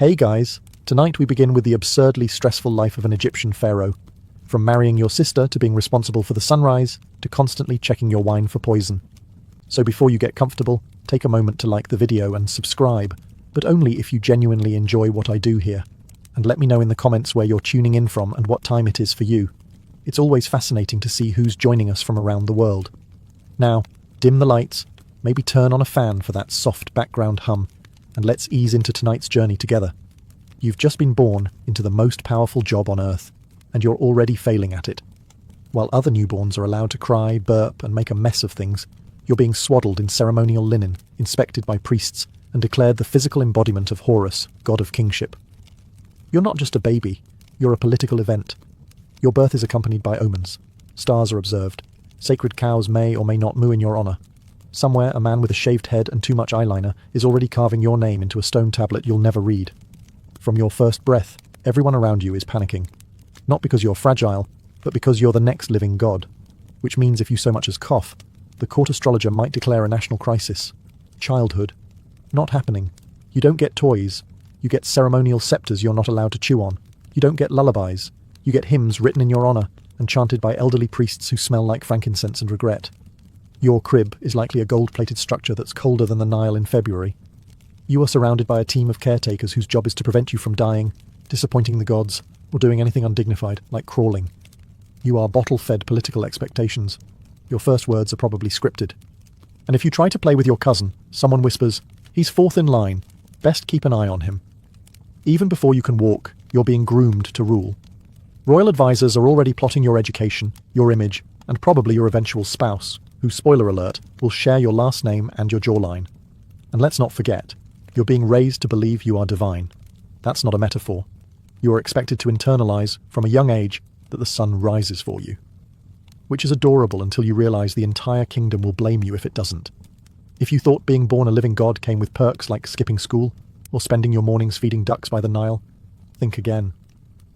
Hey guys, tonight we begin with the absurdly stressful life of an Egyptian pharaoh. From marrying your sister to being responsible for the sunrise to constantly checking your wine for poison. So before you get comfortable, take a moment to like the video and subscribe, but only if you genuinely enjoy what I do here. And let me know in the comments where you're tuning in from and what time it is for you. It's always fascinating to see who's joining us from around the world. Now, dim the lights, maybe turn on a fan for that soft background hum, and let's ease into tonight's journey together. You've just been born into the most powerful job on earth, and you're already failing at it. While other newborns are allowed to cry, burp, and make a mess of things, you're being swaddled in ceremonial linen, inspected by priests, and declared the physical embodiment of Horus, god of kingship. You're not just a baby, you're a political event. Your birth is accompanied by omens. Stars are observed. Sacred cows may or may not moo in your honor. Somewhere, a man with a shaved head and too much eyeliner is already carving your name into a stone tablet you'll never read. From your first breath, everyone around you is panicking. Not because you're fragile, but because you're the next living god. Which means if you so much as cough, the court astrologer might declare a national crisis. Childhood. Not happening. You don't get toys. You get ceremonial scepters you're not allowed to chew on. You don't get lullabies. You get hymns written in your honor and chanted by elderly priests who smell like frankincense and regret. Your crib is likely a gold-plated structure that's colder than the Nile in February. You are surrounded by a team of caretakers whose job is to prevent you from dying, disappointing the gods, or doing anything undignified, like crawling. You are bottle-fed political expectations. Your first words are probably scripted. And if you try to play with your cousin, someone whispers, "He's fourth in line. Best keep an eye on him." Even before you can walk, you're being groomed to rule. Royal advisors are already plotting your education, your image, and probably your eventual spouse, who, spoiler alert, will share your last name and your jawline. And let's not forget, you're being raised to believe you are divine. That's not a metaphor. You are expected to internalize, from a young age, that the sun rises for you. Which is adorable until you realize the entire kingdom will blame you if it doesn't. If you thought being born a living god came with perks like skipping school, or spending your mornings feeding ducks by the Nile, think again.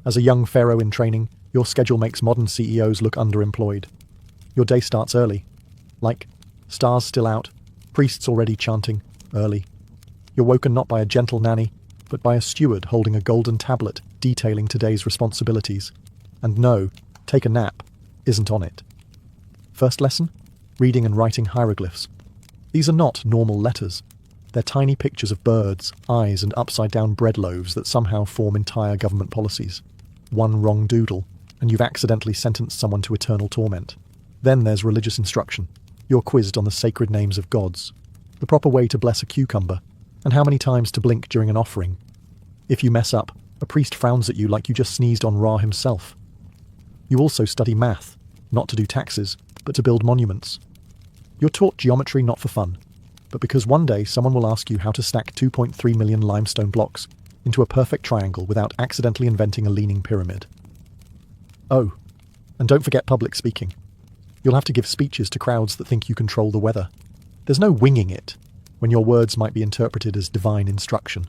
As a young pharaoh in training, your schedule makes modern CEOs look underemployed. Your day starts early. Like, stars still out, priests already chanting, early. You're woken not by a gentle nanny, but by a steward holding a golden tablet detailing today's responsibilities. And no, take a nap isn't on it. First lesson? Reading and writing hieroglyphs. These are not normal letters. They're tiny pictures of birds, eyes, and upside-down bread loaves that somehow form entire government policies. One wrong doodle, and you've accidentally sentenced someone to eternal torment. Then there's religious instruction. You're quizzed on the sacred names of gods, the proper way to bless a cucumber, and how many times to blink during an offering. If you mess up, a priest frowns at you like you just sneezed on Ra himself. You also study math, not to do taxes, but to build monuments. You're taught geometry not for fun, but because one day someone will ask you how to stack 2.3 million limestone blocks into a perfect triangle without accidentally inventing a leaning pyramid. Oh, and don't forget public speaking. You'll have to give speeches to crowds that think you control the weather. There's no winging it, when your words might be interpreted as divine instruction.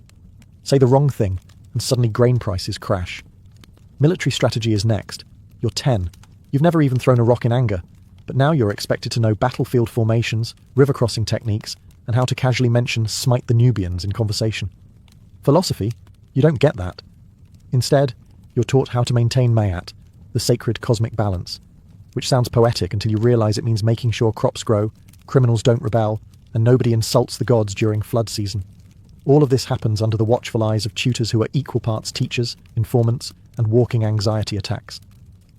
Say the wrong thing, and suddenly grain prices crash. Military strategy is next. You're 10. You've never even thrown a rock in anger, but now you're expected to know battlefield formations, river crossing techniques, and how to casually mention smite the Nubians in conversation. Philosophy? You don't get that. Instead, you're taught how to maintain Mayat, the sacred cosmic balance, which sounds poetic until you realize it means making sure crops grow, criminals don't rebel, and nobody insults the gods during flood season. All of this happens under the watchful eyes of tutors who are equal parts teachers, informants, and walking anxiety attacks.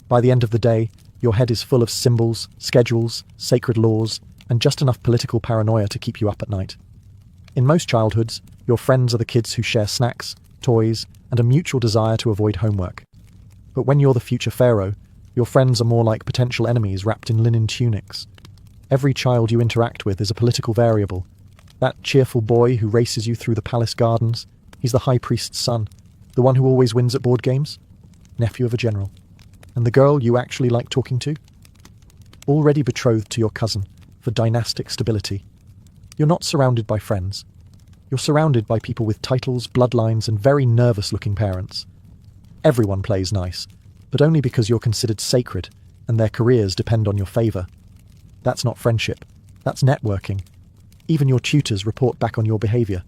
By the end of the day, your head is full of symbols, schedules, sacred laws, and just enough political paranoia to keep you up at night. In most childhoods, your friends are the kids who share snacks, toys, and a mutual desire to avoid homework. But when you're the future pharaoh, your friends are more like potential enemies wrapped in linen tunics. Every child you interact with is a political variable. That cheerful boy who races you through the palace gardens, he's the high priest's son, the one who always wins at board games, nephew of a general. And the girl you actually like talking to? Already betrothed to your cousin, for dynastic stability. You're not surrounded by friends. You're surrounded by people with titles, bloodlines, and very nervous-looking parents. Everyone plays nice, but only because you're considered sacred, and their careers depend on your favour. That's not friendship. That's networking. Even your tutors report back on your behaviour.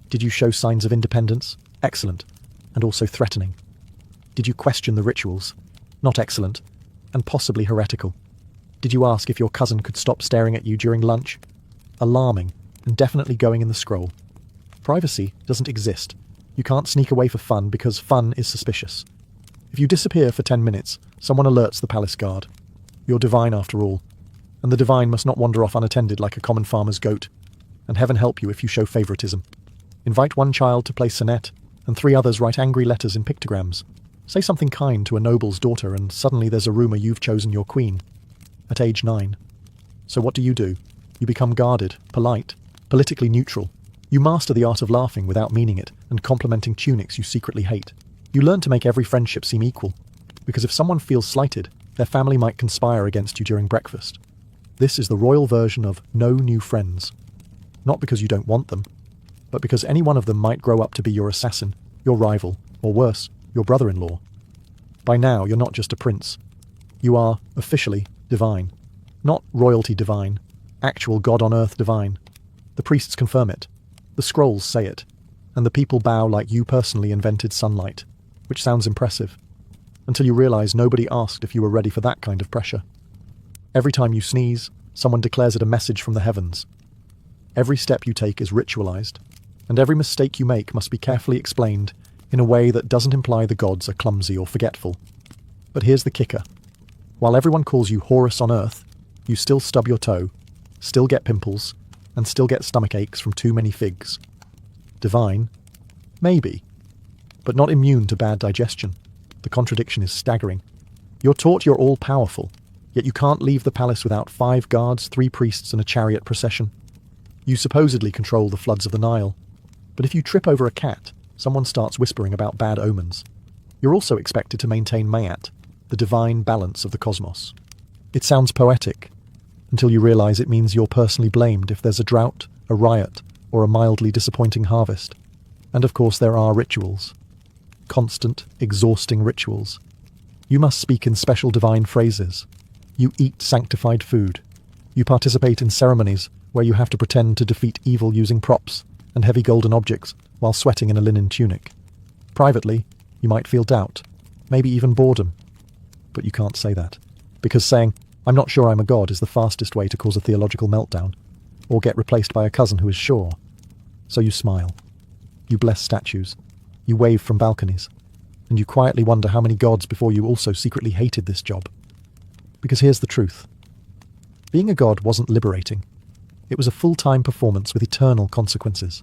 Did you show signs of independence? Excellent, and also threatening. Did you question the rituals? Not excellent, and possibly heretical. Did you ask if your cousin could stop staring at you during lunch? Alarming, and definitely going in the scroll. Privacy doesn't exist. You can't sneak away for fun because fun is suspicious. If you disappear for 10 minutes, someone alerts the palace guard. You're divine after all, and the divine must not wander off unattended like a common farmer's goat. And heaven help you if you show favouritism. Invite one child to play sonnet, and 3 others write angry letters in pictograms. Say something kind to a noble's daughter, and suddenly there's a rumour you've chosen your queen. At age 9. So what do? You become guarded, polite, politically neutral. You master the art of laughing without meaning it, and complimenting tunics you secretly hate. You learn to make every friendship seem equal, because if someone feels slighted, their family might conspire against you during breakfast. This is the royal version of no new friends. Not because you don't want them, but because any one of them might grow up to be your assassin, your rival, or worse, your brother-in-law. By now, you're not just a prince. You are, officially, divine. Not royalty divine, actual God-on-earth divine. The priests confirm it. The scrolls say it. And the people bow like you personally invented sunlight, which sounds impressive, until you realize nobody asked if you were ready for that kind of pressure. Every time you sneeze, someone declares it a message from the heavens. Every step you take is ritualized, and every mistake you make must be carefully explained in a way that doesn't imply the gods are clumsy or forgetful. But here's the kicker. While everyone calls you Horus on Earth, you still stub your toe, still get pimples, and still get stomach aches from too many figs. Divine? Maybe. But not immune to bad digestion. The contradiction is staggering. You're taught you're all-powerful, yet you can't leave the palace without 5 guards, 3 priests, and a chariot procession. You supposedly control the floods of the Nile, but if you trip over a cat, someone starts whispering about bad omens. You're also expected to maintain Mayat, the divine balance of the cosmos. It sounds poetic, until you realize it means you're personally blamed if there's a drought, a riot, or a mildly disappointing harvest. And of course there are rituals. Constant, exhausting rituals. You must speak in special divine phrases. You eat sanctified food. You participate in ceremonies where you have to pretend to defeat evil using props and heavy golden objects while sweating in a linen tunic. Privately, you might feel doubt, maybe even boredom. But you can't say that, because saying, "I'm not sure I'm a god," is the fastest way to cause a theological meltdown, or get replaced by a cousin who is sure. So you smile. You bless statues. You wave from balconies. And you quietly wonder how many gods before you also secretly hated this job. Because here's the truth. Being a god wasn't liberating. It was a full-time performance with eternal consequences.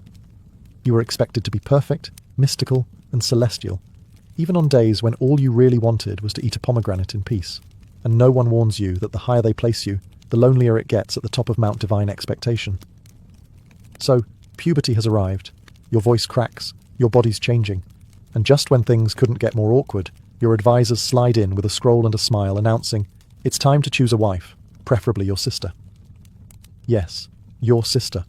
You were expected to be perfect, mystical, and celestial, even on days when all you really wanted was to eat a pomegranate in peace. And no one warns you that the higher they place you, the lonelier it gets at the top of Mount Divine Expectation. So, puberty has arrived. Your voice cracks, your body's changing, and just when things couldn't get more awkward, your advisors slide in with a scroll and a smile announcing, "It's time to choose a wife, preferably your sister." Yes, your sister.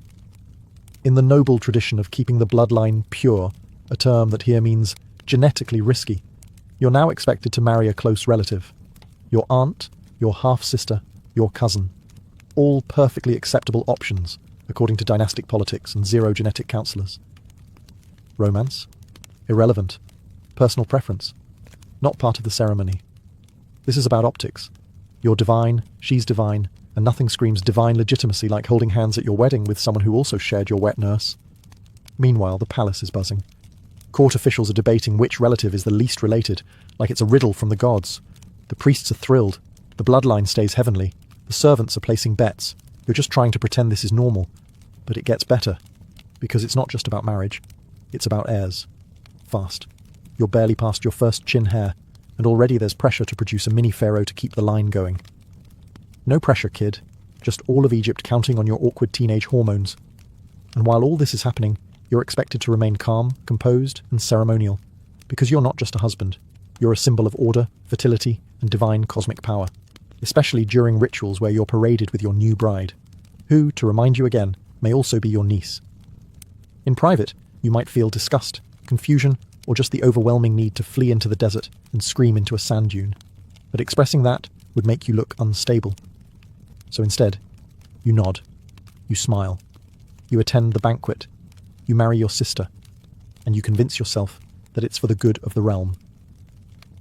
In the noble tradition of keeping the bloodline pure, a term that here means genetically risky, you're now expected to marry a close relative. Your aunt, your half-sister, your cousin. All perfectly acceptable options, according to dynastic politics and zero genetic counselors. Romance? Irrelevant. Personal preference. Not part of the ceremony. This is about optics. You're divine, she's divine, and nothing screams divine legitimacy like holding hands at your wedding with someone who also shared your wet nurse. Meanwhile, the palace is buzzing. Court officials are debating which relative is the least related, like it's a riddle from the gods. The priests are thrilled. The bloodline stays heavenly. The servants are placing bets. You're just trying to pretend this is normal. But it gets better. Because it's not just about marriage. It's about heirs. Fast. You're barely past your first chin hair, and already there's pressure to produce a mini pharaoh to keep the line going. No pressure, kid. Just all of Egypt counting on your awkward teenage hormones. And while all this is happening, you're expected to remain calm, composed, and ceremonial. Because you're not just a husband. You're a symbol of order, fertility, and divine cosmic power. Especially during rituals where you're paraded with your new bride, who, to remind you again, may also be your niece. In private, you might feel disgust, confusion, or just the overwhelming need to flee into the desert and scream into a sand dune. But expressing that would make you look unstable. So instead, you nod, you smile, you attend the banquet, you marry your sister. and you convince yourself that it's for the good of the realm.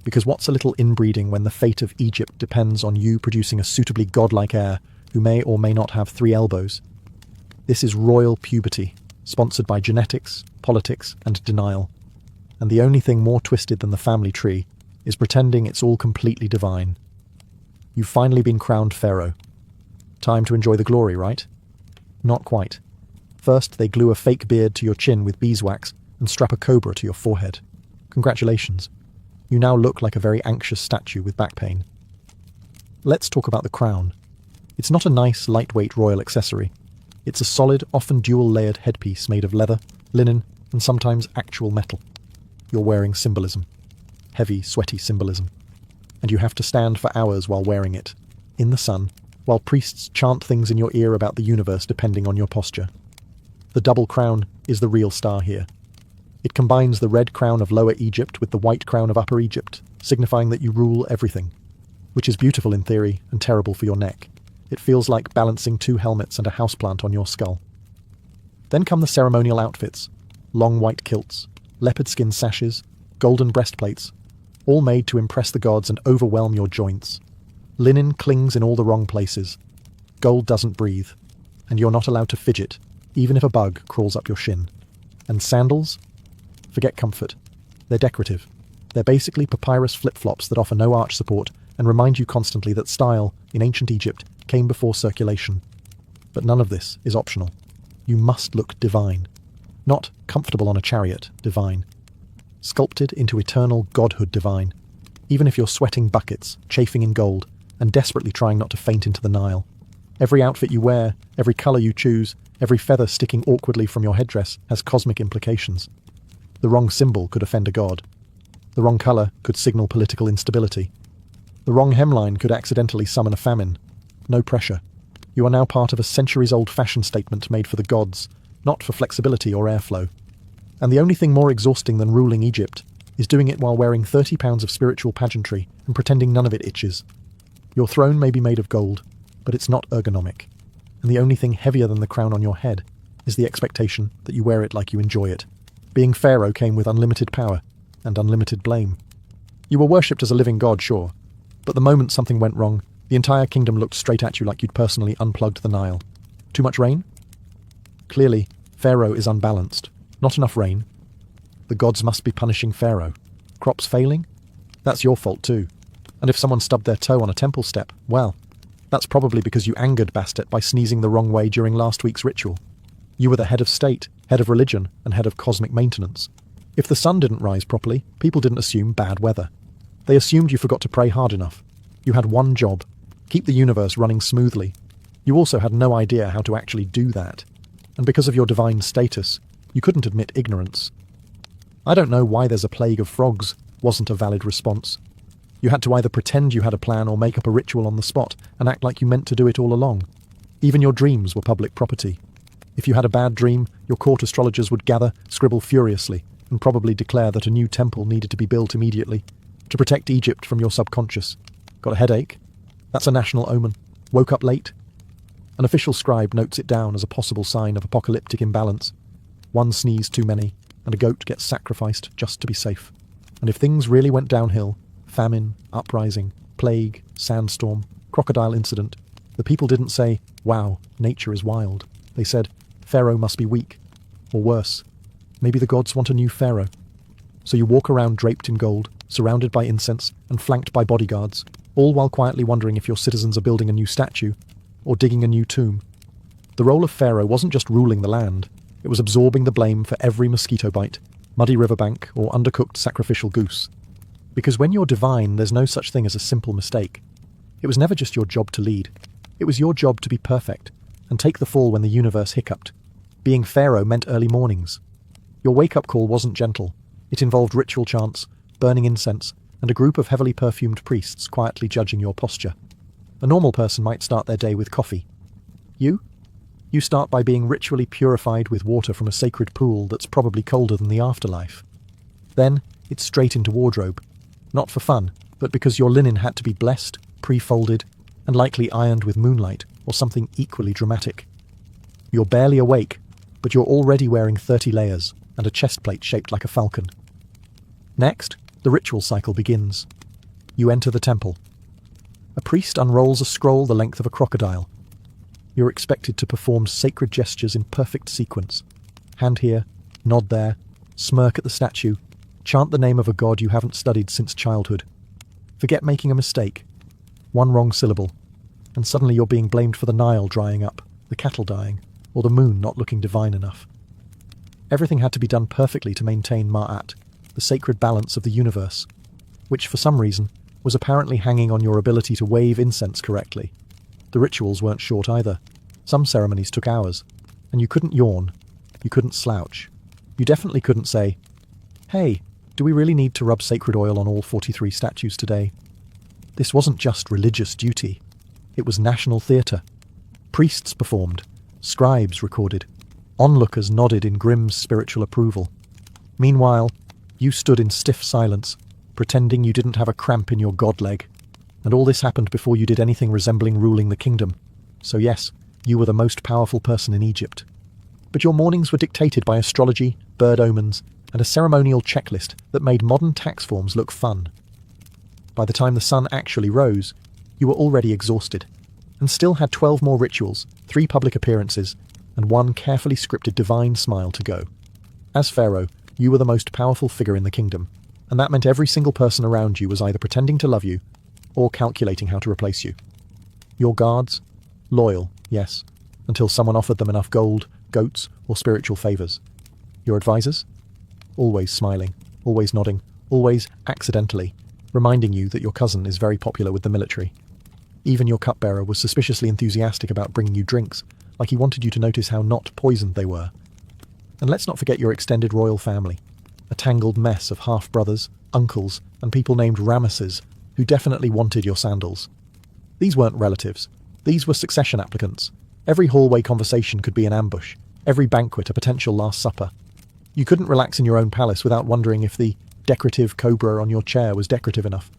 Because what's a little inbreeding when the fate of Egypt depends on you producing a suitably godlike heir who may or may not have 3 elbows? This is royal puberty, sponsored by genetics, politics, and denial. And the only thing more twisted than the family tree is pretending it's all completely divine. You've finally been crowned pharaoh. Time to enjoy the glory, right? Not quite. First, they glue a fake beard to your chin with beeswax and strap a cobra to your forehead. Congratulations. You now look like a very anxious statue with back pain. Let's talk about the crown. It's not a nice, lightweight royal accessory. It's a solid, often dual-layered headpiece made of leather, linen, and sometimes actual metal. You're wearing symbolism. Heavy, sweaty symbolism. And you have to stand for hours while wearing it, in the sun, while priests chant things in your ear about the universe depending on your posture. The double crown is the real star here. It combines the red crown of Lower Egypt with the white crown of Upper Egypt, signifying that you rule everything, which is beautiful in theory and terrible for your neck. It feels like balancing 2 helmets and a houseplant on your skull. Then come the ceremonial outfits: long white kilts, leopard skin sashes, golden breastplates, all made to impress the gods and overwhelm your joints. Linen clings in all the wrong places. Gold doesn't breathe, and you're not allowed to fidget, even if a bug crawls up your shin. And sandals? Forget comfort. They're decorative. They're basically papyrus flip-flops that offer no arch support and remind you constantly that style, in ancient Egypt, came before circulation. But none of this is optional. You must look divine. Not comfortable on a chariot, divine. Sculpted into eternal godhood divine, even if you're sweating buckets, chafing in gold, and desperately trying not to faint into the Nile. Every outfit you wear, every colour you choose, every feather sticking awkwardly from your headdress has cosmic implications. The wrong symbol could offend a god. The wrong colour could signal political instability. The wrong hemline could accidentally summon a famine. No pressure. You are now part of a centuries-old fashion statement made for the gods, not for flexibility or airflow. And the only thing more exhausting than ruling Egypt is doing it while wearing 30 pounds of spiritual pageantry and pretending none of it itches. Your throne may be made of gold, but it's not ergonomic. And the only thing heavier than the crown on your head is the expectation that you wear it like you enjoy it. Being pharaoh came with unlimited power and unlimited blame. You were worshipped as a living god, sure, but the moment something went wrong, the entire kingdom looked straight at you like you'd personally unplugged the Nile. Too much rain? Clearly, Pharaoh is unbalanced. Not enough rain. The gods must be punishing Pharaoh. Crops failing? That's your fault too. And if someone stubbed their toe on a temple step, well, that's probably because you angered Bastet by sneezing the wrong way during last week's ritual. You were the head of state, head of religion, and head of cosmic maintenance. If the sun didn't rise properly, people didn't assume bad weather. They assumed you forgot to pray hard enough. You had one job: keep the universe running smoothly. You also had no idea how to actually do that. And because of your divine status, you couldn't admit ignorance. I don't know why there's a plague of frogs wasn't a valid response. You had to either pretend you had a plan or make up a ritual on the spot and act like you meant to do it all along. Even your dreams were public property. If you had a bad dream, your court astrologers would gather, scribble furiously, and probably declare that a new temple needed to be built immediately to protect Egypt from your subconscious. Got a headache? That's a national omen. Woke up late? An official scribe notes it down as a possible sign of apocalyptic imbalance. One sneeze too many, and a goat gets sacrificed just to be safe. And if things really went downhill, famine, uprising, plague, sandstorm, crocodile incident, the people didn't say, "Wow, nature is wild." They said, "Pharaoh must be weak." Or worse, maybe the gods want a new pharaoh. So you walk around draped in gold, surrounded by incense, and flanked by bodyguards, all while quietly wondering if your citizens are building a new statue, or digging a new tomb. The role of pharaoh wasn't just ruling the land, it was absorbing the blame for every mosquito bite, muddy riverbank, or undercooked sacrificial goose. Because when you're divine, there's no such thing as a simple mistake. It was never just your job to lead. It was your job to be perfect, and take the fall when the universe hiccuped. Being pharaoh meant early mornings. Your wake-up call wasn't gentle. It involved ritual chants, burning incense, and a group of heavily perfumed priests quietly judging your posture. A normal person might start their day with coffee. You? You start by being ritually purified with water from a sacred pool that's probably colder than the afterlife. Then, it's straight into wardrobe. Not for fun, but because your linen had to be blessed, pre-folded, and likely ironed with moonlight, or something equally dramatic. You're barely awake, but you're already wearing 30 layers, and a chest plate shaped like a falcon. Next, the ritual cycle begins. You enter the temple. A priest unrolls a scroll the length of a crocodile. You're expected to perform sacred gestures in perfect sequence. Hand here, nod there, smirk at the statue, chant the name of a god you haven't studied since childhood. Forget making a mistake. One wrong syllable, and suddenly you're being blamed for the Nile drying up, the cattle dying, or the moon not looking divine enough. Everything had to be done perfectly to maintain Ma'at, the sacred balance of the universe, which for some reason was apparently hanging on your ability to wave incense correctly. The rituals weren't short either. Some ceremonies took hours, and you couldn't yawn, you couldn't slouch. You definitely couldn't say, "Hey, do we really need to rub sacred oil on all 43 statues today?" This wasn't just religious duty. It was national theatre. Priests performed, scribes recorded, onlookers nodded in grim spiritual approval. Meanwhile, you stood in stiff silence, pretending you didn't have a cramp in your god leg. And all this happened before you did anything resembling ruling the kingdom. So yes, you were the most powerful person in Egypt. But your mornings were dictated by astrology, bird omens, and a ceremonial checklist that made modern tax forms look fun. By the time the sun actually rose, you were already exhausted, and still had 12 more rituals, 3 public appearances, and 1 carefully scripted divine smile to go. As pharaoh, you were the most powerful figure in the kingdom, and that meant every single person around you was either pretending to love you or calculating how to replace you. Your guards? Loyal, yes, until someone offered them enough gold, goats, or spiritual favours. Your advisors? Always smiling, always nodding, always accidentally, reminding you that your cousin is very popular with the military. Even your cupbearer was suspiciously enthusiastic about bringing you drinks, like he wanted you to notice how not poisoned they were. And let's not forget your extended royal family, a tangled mess of half-brothers, uncles, and people named Ramesses, who definitely wanted your sandals. These weren't relatives. These were succession applicants. Every hallway conversation could be an ambush, every banquet a potential Last Supper. You couldn't relax in your own palace without wondering if the decorative cobra on your chair was decorative enough.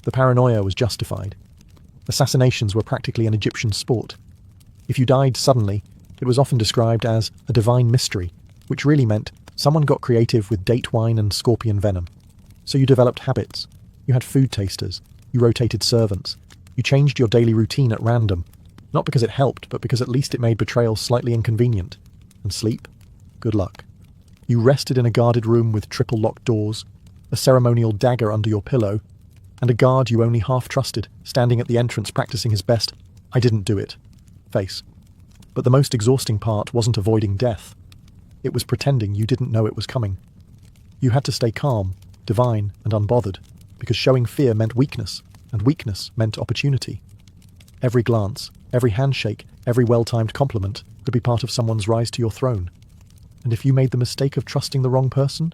The paranoia was justified. Assassinations were practically an Egyptian sport. If you died suddenly, it was often described as a divine mystery, which really meant someone got creative with date wine and scorpion venom. So you developed habits. You had food tasters. You rotated servants. You changed your daily routine at random, not because it helped, but because at least it made betrayal slightly inconvenient. And sleep? Good luck. You rested in a guarded room with triple-locked doors, a ceremonial dagger under your pillow, and a guard you only half trusted, standing at the entrance practicing his best "I didn't do it" face. But the most exhausting part wasn't avoiding death. It was pretending you didn't know it was coming. You had to stay calm, divine, and unbothered, because showing fear meant weakness, and weakness meant opportunity. Every glance, every handshake, every well-timed compliment could be part of someone's rise to your throne. And if you made the mistake of trusting the wrong person,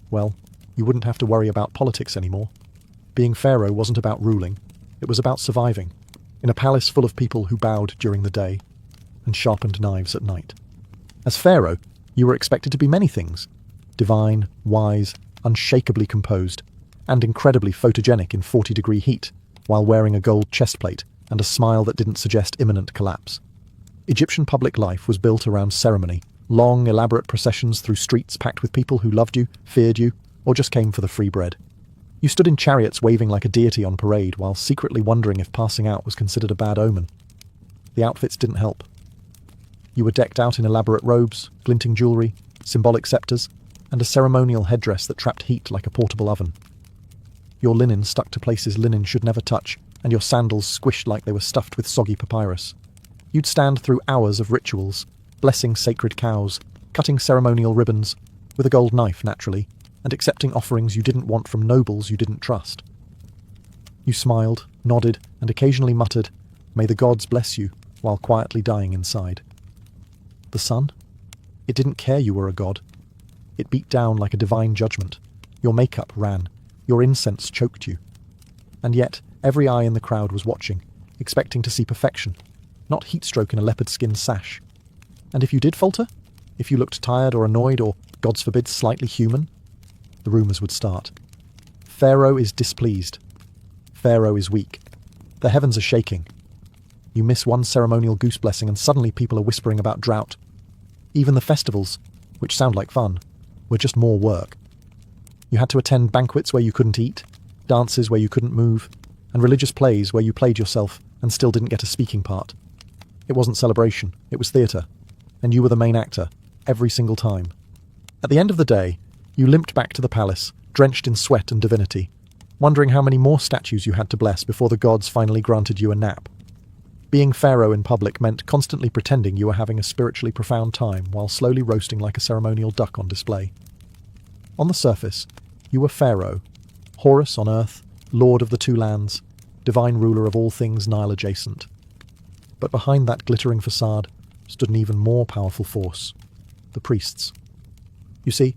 well, you wouldn't have to worry about politics anymore. Being pharaoh wasn't about ruling, it was about surviving, in a palace full of people who bowed during the day and sharpened knives at night. As pharaoh, you were expected to be many things: divine, wise, unshakably composed, and incredibly photogenic in 40-degree heat, while wearing a gold chestplate and a smile that didn't suggest imminent collapse. Egyptian public life was built around ceremony, long, elaborate processions through streets packed with people who loved you, feared you, or just came for the free bread. You stood in chariots waving like a deity on parade while secretly wondering if passing out was considered a bad omen. The outfits didn't help. You were decked out in elaborate robes, glinting jewellery, symbolic sceptres, and a ceremonial headdress that trapped heat like a portable oven. Your linen stuck to places linen should never touch, and your sandals squished like they were stuffed with soggy papyrus. You'd stand through hours of rituals, blessing sacred cows, cutting ceremonial ribbons, with a gold knife naturally, and accepting offerings you didn't want from nobles you didn't trust. You smiled, nodded, and occasionally muttered, "May the gods bless you," while quietly dying inside. The sun? It didn't care you were a god. It beat down like a divine judgment. Your makeup ran. Your incense choked you. And yet, every eye in the crowd was watching, expecting to see perfection, not heatstroke in a leopard skin sash. And if you did falter, if you looked tired or annoyed or, gods forbid, slightly human, the rumours would start. Pharaoh is displeased. Pharaoh is weak. The heavens are shaking. You miss one ceremonial goose blessing and suddenly people are whispering about drought. Even the festivals, which sound like fun, were just more work. You had to attend banquets where you couldn't eat, dances where you couldn't move, and religious plays where you played yourself and still didn't get a speaking part. It wasn't celebration, it was theatre, and you were the main actor, every single time. At the end of the day, you limped back to the palace, drenched in sweat and divinity, wondering how many more statues you had to bless before the gods finally granted you a nap. Being pharaoh in public meant constantly pretending you were having a spiritually profound time while slowly roasting like a ceremonial duck on display. On the surface, you were Pharaoh, Horus on earth, Lord of the Two Lands, divine ruler of all things Nile adjacent. But behind that glittering facade stood an even more powerful force, the priests. You see,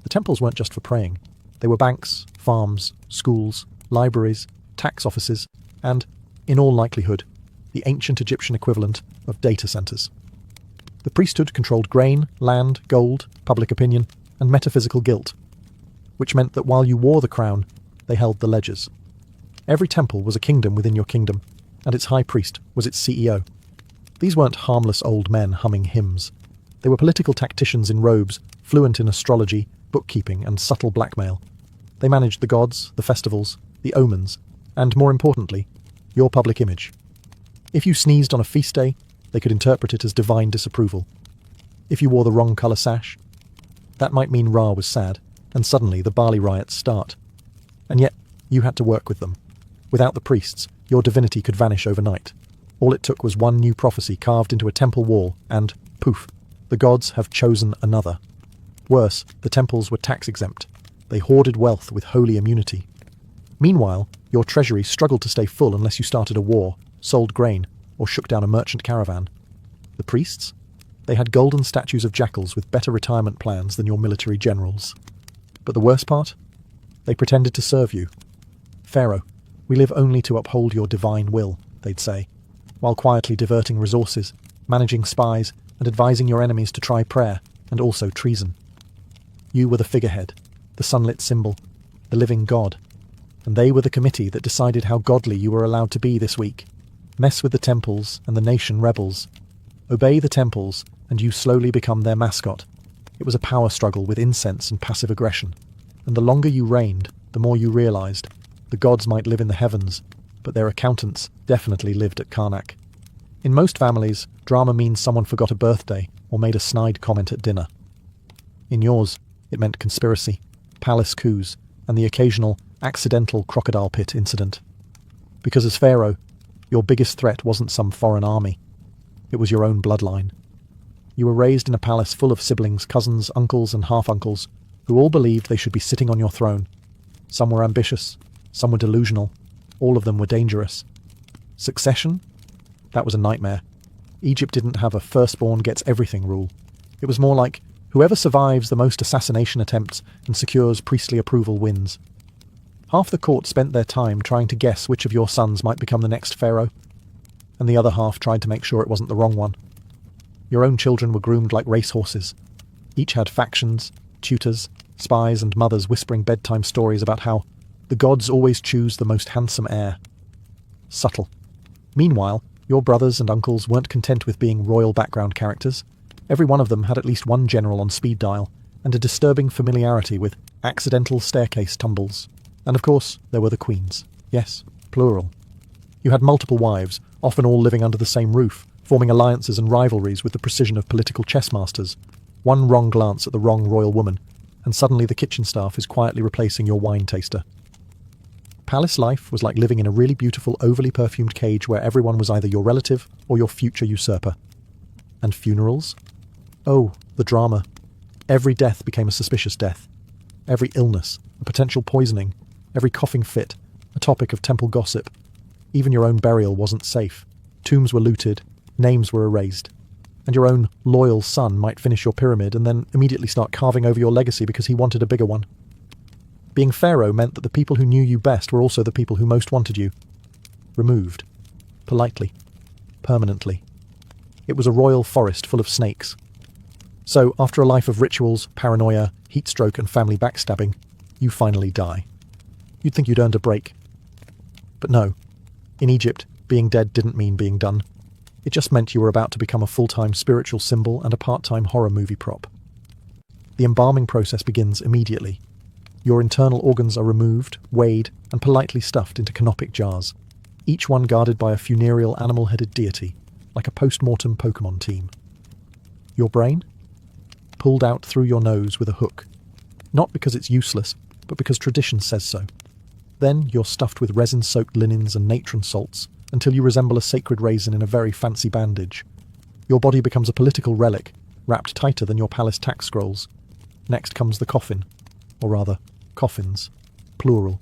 the temples weren't just for praying. They were banks, farms, schools, libraries, tax offices, and, in all likelihood, the ancient Egyptian equivalent of data centers. The priesthood controlled grain, land, gold, public opinion, and metaphysical guilt, which meant that while you wore the crown, they held the ledgers. Every temple was a kingdom within your kingdom, and its high priest was its CEO. These weren't harmless old men humming hymns. They were political tacticians in robes, fluent in astrology, bookkeeping, and subtle blackmail. They managed the gods, the festivals, the omens, and, more importantly, your public image. If you sneezed on a feast day, they could interpret it as divine disapproval. If you wore the wrong colour sash, that might mean Ra was sad, and suddenly the barley riots start. And yet, you had to work with them. Without the priests, your divinity could vanish overnight. All it took was one new prophecy carved into a temple wall, and, poof, the gods have chosen another. Worse, the temples were tax-exempt. They hoarded wealth with holy immunity. Meanwhile, your treasury struggled to stay full unless you started a war, sold grain, or shook down a merchant caravan. The priests? They had golden statues of jackals with better retirement plans than your military generals. But the worst part? They pretended to serve you. Pharaoh, we live only to uphold your divine will, they'd say, while quietly diverting resources, managing spies, and advising your enemies to try prayer, and also treason. You were the figurehead, the sunlit symbol, the living god, and they were the committee that decided how godly you were allowed to be this week. Mess with the temples, and the nation rebels. Obey the temples, and you slowly become their mascot. It was a power struggle with incense and passive aggression, and the longer you reigned, the more you realized the gods might live in the heavens, but their accountants definitely lived at Karnak. In most families, drama means someone forgot a birthday or made a snide comment at dinner. In yours, it meant conspiracy, palace coups, and the occasional accidental crocodile pit incident. Because as Pharaoh, your biggest threat wasn't some foreign army. It was your own bloodline. You were raised in a palace full of siblings, cousins, uncles, and half-uncles, who all believed they should be sitting on your throne. Some were ambitious, some were delusional, all of them were dangerous. Succession? That was a nightmare. Egypt didn't have a firstborn gets everything rule. It was more like, whoever survives the most assassination attempts and secures priestly approval wins. Half the court spent their time trying to guess which of your sons might become the next pharaoh, and the other half tried to make sure it wasn't the wrong one. Your own children were groomed like racehorses. Each had factions, tutors, spies, and mothers whispering bedtime stories about how the gods always choose the most handsome heir. Subtle. Meanwhile, your brothers and uncles weren't content with being royal background characters. Every one of them had at least one general on speed dial, and a disturbing familiarity with accidental staircase tumbles. And of course, there were the queens. Yes, plural. You had multiple wives, often all living under the same roof, forming alliances and rivalries with the precision of political chess masters. One wrong glance at the wrong royal woman, and suddenly the kitchen staff is quietly replacing your wine taster. Palace life was like living in a really beautiful, overly perfumed cage where everyone was either your relative or your future usurper. And funerals? Oh, the drama. Every death became a suspicious death. Every illness, a potential poisoning. Every coughing fit, a topic of temple gossip. Even your own burial wasn't safe. Tombs were looted, names were erased. And your own loyal son might finish your pyramid and then immediately start carving over your legacy because he wanted a bigger one. Being pharaoh meant that the people who knew you best were also the people who most wanted you. Removed. Politely. Permanently. It was a royal forest full of snakes. So, after a life of rituals, paranoia, heatstroke, and family backstabbing, you finally die. You'd think you'd earned a break. But no. In Egypt, being dead didn't mean being done. It just meant you were about to become a full-time spiritual symbol and a part-time horror movie prop. The embalming process begins immediately. Your internal organs are removed, weighed, and politely stuffed into canopic jars, each one guarded by a funereal animal-headed deity, like a post-mortem Pokemon team. Your brain? Pulled out through your nose with a hook. Not because it's useless, but because tradition says so. Then you're stuffed with resin-soaked linens and natron salts until you resemble a sacred raisin in a very fancy bandage. Your body becomes a political relic, wrapped tighter than your palace tax scrolls. Next comes the coffin, or rather, coffins, plural.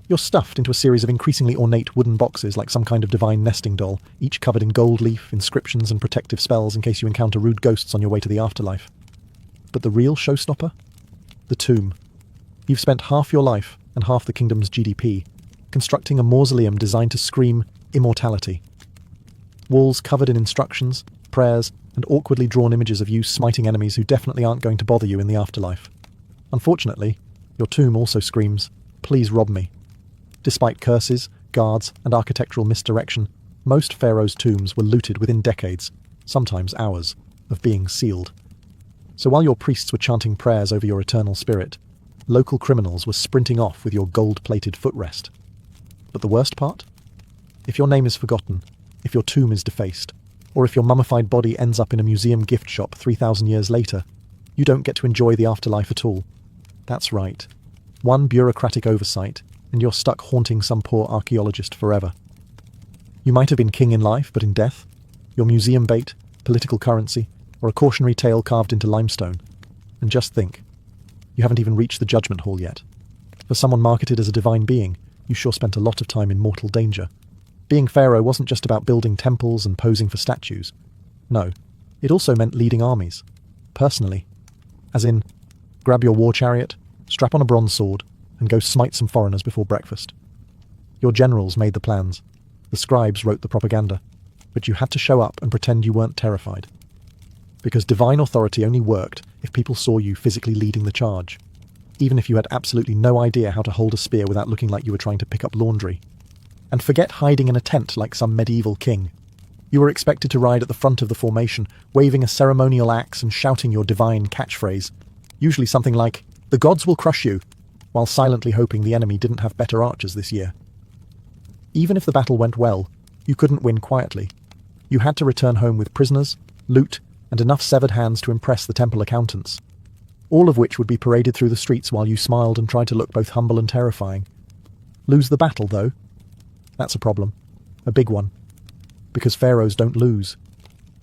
You're stuffed into a series of increasingly ornate wooden boxes like some kind of divine nesting doll, each covered in gold leaf, inscriptions and protective spells in case you encounter rude ghosts on your way to the afterlife. But the real showstopper? The tomb. You've spent half your life, and half the kingdom's GDP, constructing a mausoleum designed to scream immortality. Walls covered in instructions, prayers, and awkwardly drawn images of you smiting enemies who definitely aren't going to bother you in the afterlife. Unfortunately, your tomb also screams, "Please rob me." Despite curses, guards, and architectural misdirection, most pharaohs' tombs were looted within decades, sometimes hours, of being sealed. So while your priests were chanting prayers over your eternal spirit, local criminals were sprinting off with your gold-plated footrest. But the worst part? If your name is forgotten, if your tomb is defaced, or if your mummified body ends up in a museum gift shop 3,000 years later, you don't get to enjoy the afterlife at all. That's right. One bureaucratic oversight, and you're stuck haunting some poor archaeologist forever. You might have been king in life, but in death, you're museum bait, political currency, or a cautionary tale carved into limestone. And just think, you haven't even reached the judgment hall yet. For someone marketed as a divine being, you sure spent a lot of time in mortal danger. Being pharaoh wasn't just about building temples and posing for statues. No, it also meant leading armies. Personally. As in, grab your war chariot, strap on a bronze sword, and go smite some foreigners before breakfast. Your generals made the plans. The scribes wrote the propaganda. But you had to show up and pretend you weren't terrified. Because divine authority only worked if people saw you physically leading the charge, even if you had absolutely no idea how to hold a spear without looking like you were trying to pick up laundry. And forget hiding in a tent like some medieval king. You were expected to ride at the front of the formation, waving a ceremonial axe and shouting your divine catchphrase, usually something like, "The gods will crush you," while silently hoping the enemy didn't have better archers this year. Even if the battle went well, you couldn't win quietly. You had to return home with prisoners, loot, and enough severed hands to impress the temple accountants, all of which would be paraded through the streets while you smiled and tried to look both humble and terrifying. Lose the battle, though? That's a problem. A big one. Because pharaohs don't lose.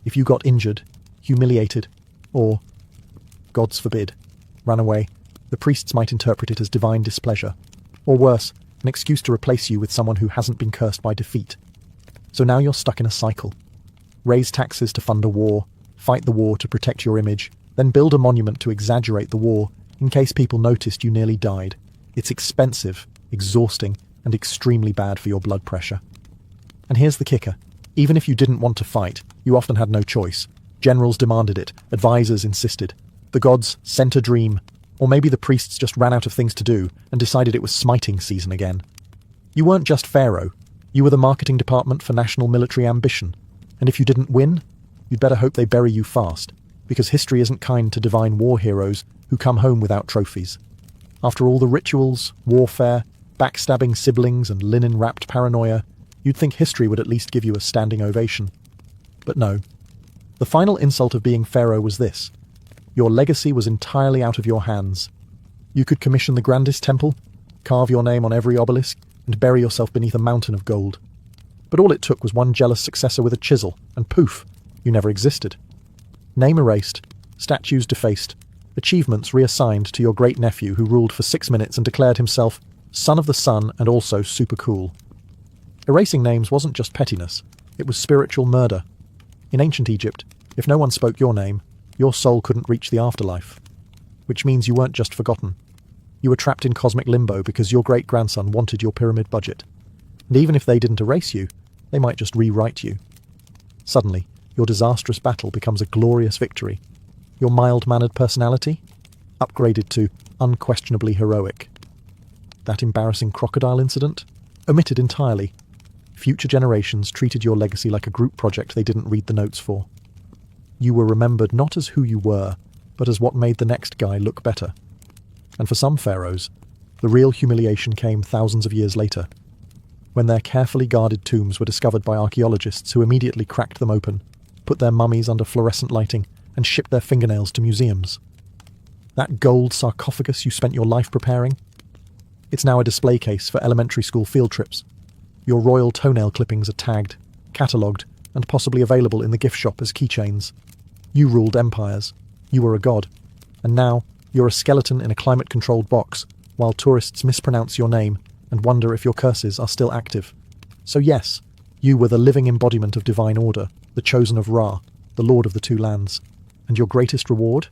If you got injured, humiliated, or, gods forbid, ran away, the priests might interpret it as divine displeasure, or worse, an excuse to replace you with someone who hasn't been cursed by defeat. So now you're stuck in a cycle. Raise taxes to fund a war, fight the war to protect your image, then build a monument to exaggerate the war in case people noticed you nearly died. It's expensive, exhausting, and extremely bad for your blood pressure. And here's the kicker. Even if you didn't want to fight, you often had no choice. Generals demanded it, advisors insisted. The gods sent a dream, or maybe the priests just ran out of things to do and decided it was smiting season again. You weren't just pharaoh, you were the marketing department for national military ambition, and if you didn't win, you'd better hope they bury you fast, because history isn't kind to divine war heroes who come home without trophies. After all the rituals, warfare, backstabbing siblings and linen-wrapped paranoia, you'd think history would at least give you a standing ovation. But no. The final insult of being pharaoh was this. Your legacy was entirely out of your hands. You could commission the grandest temple, carve your name on every obelisk, and bury yourself beneath a mountain of gold. But all it took was one jealous successor with a chisel, and poof, you never existed. Name erased, statues defaced, achievements reassigned to your great-nephew who ruled for 6 minutes and declared himself son of the sun and also super cool. Erasing names wasn't just pettiness, it was spiritual murder. In ancient Egypt, if no one spoke your name, your soul couldn't reach the afterlife. Which means you weren't just forgotten. You were trapped in cosmic limbo because your great-grandson wanted your pyramid budget. And even if they didn't erase you, they might just rewrite you. Suddenly, your disastrous battle becomes a glorious victory. Your mild-mannered personality? Upgraded to unquestionably heroic. That embarrassing crocodile incident? Omitted entirely. Future generations treated your legacy like a group project they didn't read the notes for. You were remembered not as who you were, but as what made the next guy look better. And for some pharaohs, the real humiliation came thousands of years later, when their carefully guarded tombs were discovered by archaeologists who immediately cracked them open, put their mummies under fluorescent lighting, and shipped their fingernails to museums. That gold sarcophagus you spent your life preparing? It's now a display case for elementary school field trips. Your royal toenail clippings are tagged, catalogued, and possibly available in the gift shop as keychains. You ruled empires. You were a god. And now, you're a skeleton in a climate-controlled box, while tourists mispronounce your name and wonder if your curses are still active. So yes, you were the living embodiment of divine order, the chosen of Ra, the lord of the two lands. And your greatest reward?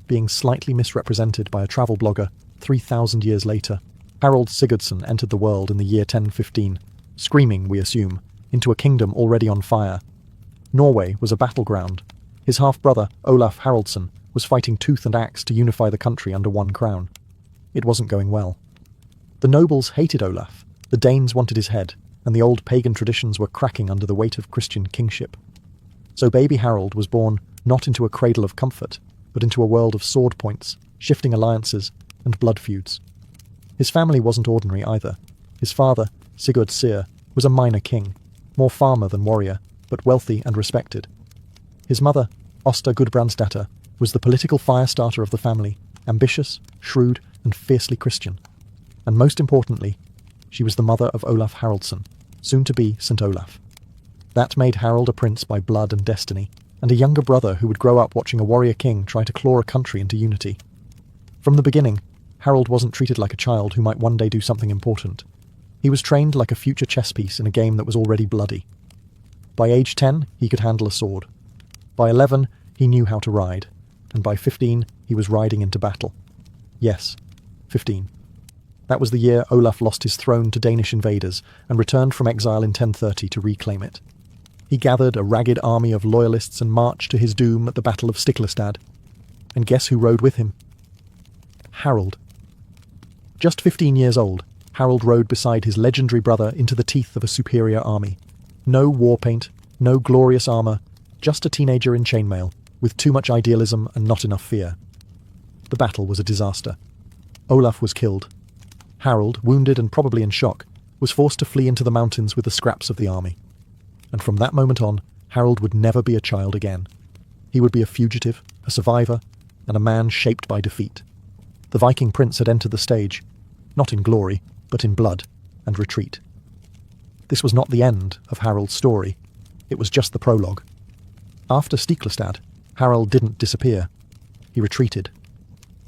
Being slightly misrepresented by a travel blogger 3,000 years later. Harald Sigurdsson entered the world in the year 1015, screaming, we assume, into a kingdom already on fire. Norway was a battleground. His half-brother, Olaf Haraldsson, was fighting tooth and axe to unify the country under one crown. It wasn't going well. The nobles hated Olaf, the Danes wanted his head, and the old pagan traditions were cracking under the weight of Christian kingship. So baby Harald was born not into a cradle of comfort, but into a world of sword points, shifting alliances, and blood feuds. His family wasn't ordinary either. His father, Sigurd Syr, was a minor king, more farmer than warrior, but wealthy and respected. His mother, Osta Gudbrandsdatter, was the political fire-starter of the family, ambitious, shrewd, and fiercely Christian. And most importantly, she was the mother of Olaf Haraldsson, soon to be St. Olaf. That made Harald a prince by blood and destiny, and a younger brother who would grow up watching a warrior king try to claw a country into unity. From the beginning, Harald wasn't treated like a child who might one day do something important. He was trained like a future chess piece in a game that was already bloody. By age 10, he could handle a sword. By 11, he knew how to ride. And by 15, he was riding into battle. Yes, 15. That was the year Olaf lost his throne to Danish invaders and returned from exile in 1030 to reclaim it. He gathered a ragged army of loyalists and marched to his doom at the Battle of Stiklestad. And guess who rode with him? Harald. Just 15 years old, Harald rode beside his legendary brother into the teeth of a superior army. No war paint, no glorious armour, just a teenager in chainmail, with too much idealism and not enough fear. The battle was a disaster. Olaf was killed. Harald, wounded and probably in shock, was forced to flee into the mountains with the scraps of the army. And from that moment on, Harald would never be a child again. He would be a fugitive, a survivor, and a man shaped by defeat. The Viking prince had entered the stage, not in glory, but in blood and retreat. This was not the end of Harald's story. It was just the prologue. After Stiklestad, Harald didn't disappear. He retreated.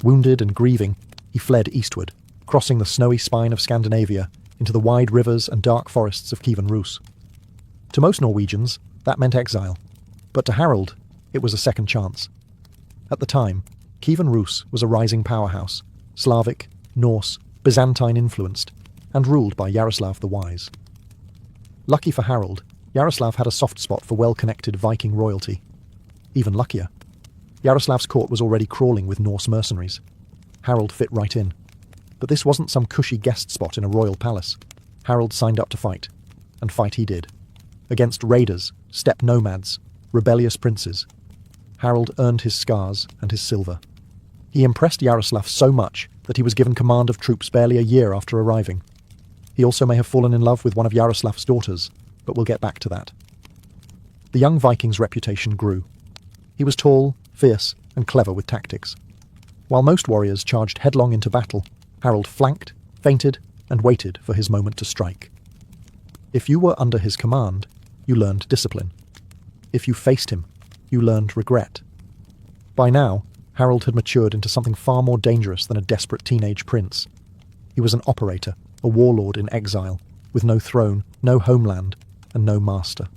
Wounded and grieving, he fled eastward, crossing the snowy spine of Scandinavia into the wide rivers and dark forests of Kievan Rus. To most Norwegians, that meant exile, but to Harald, it was a second chance. At the time, Kievan Rus was a rising powerhouse, Slavic, Norse, Byzantine-influenced, and ruled by Yaroslav the Wise. Lucky for Harald, Yaroslav had a soft spot for well-connected Viking royalty. Even luckier, Yaroslav's court was already crawling with Norse mercenaries. Harald fit right in. But this wasn't some cushy guest spot in a royal palace. Harald signed up to fight, and fight he did. Against raiders, steppe nomads, rebellious princes. Harald earned his scars and his silver. He impressed Yaroslav so much that he was given command of troops barely a year after arriving. He also may have fallen in love with one of Yaroslav's daughters, but we'll get back to that. The young Viking's reputation grew. He was tall, fierce, and clever with tactics. While most warriors charged headlong into battle, Harald flanked, feinted, and waited for his moment to strike. If you were under his command, you learned discipline. If you faced him, you learned regret. By now, Harald had matured into something far more dangerous than a desperate teenage prince. He was an operator, a warlord in exile, with no throne, no homeland, and no master.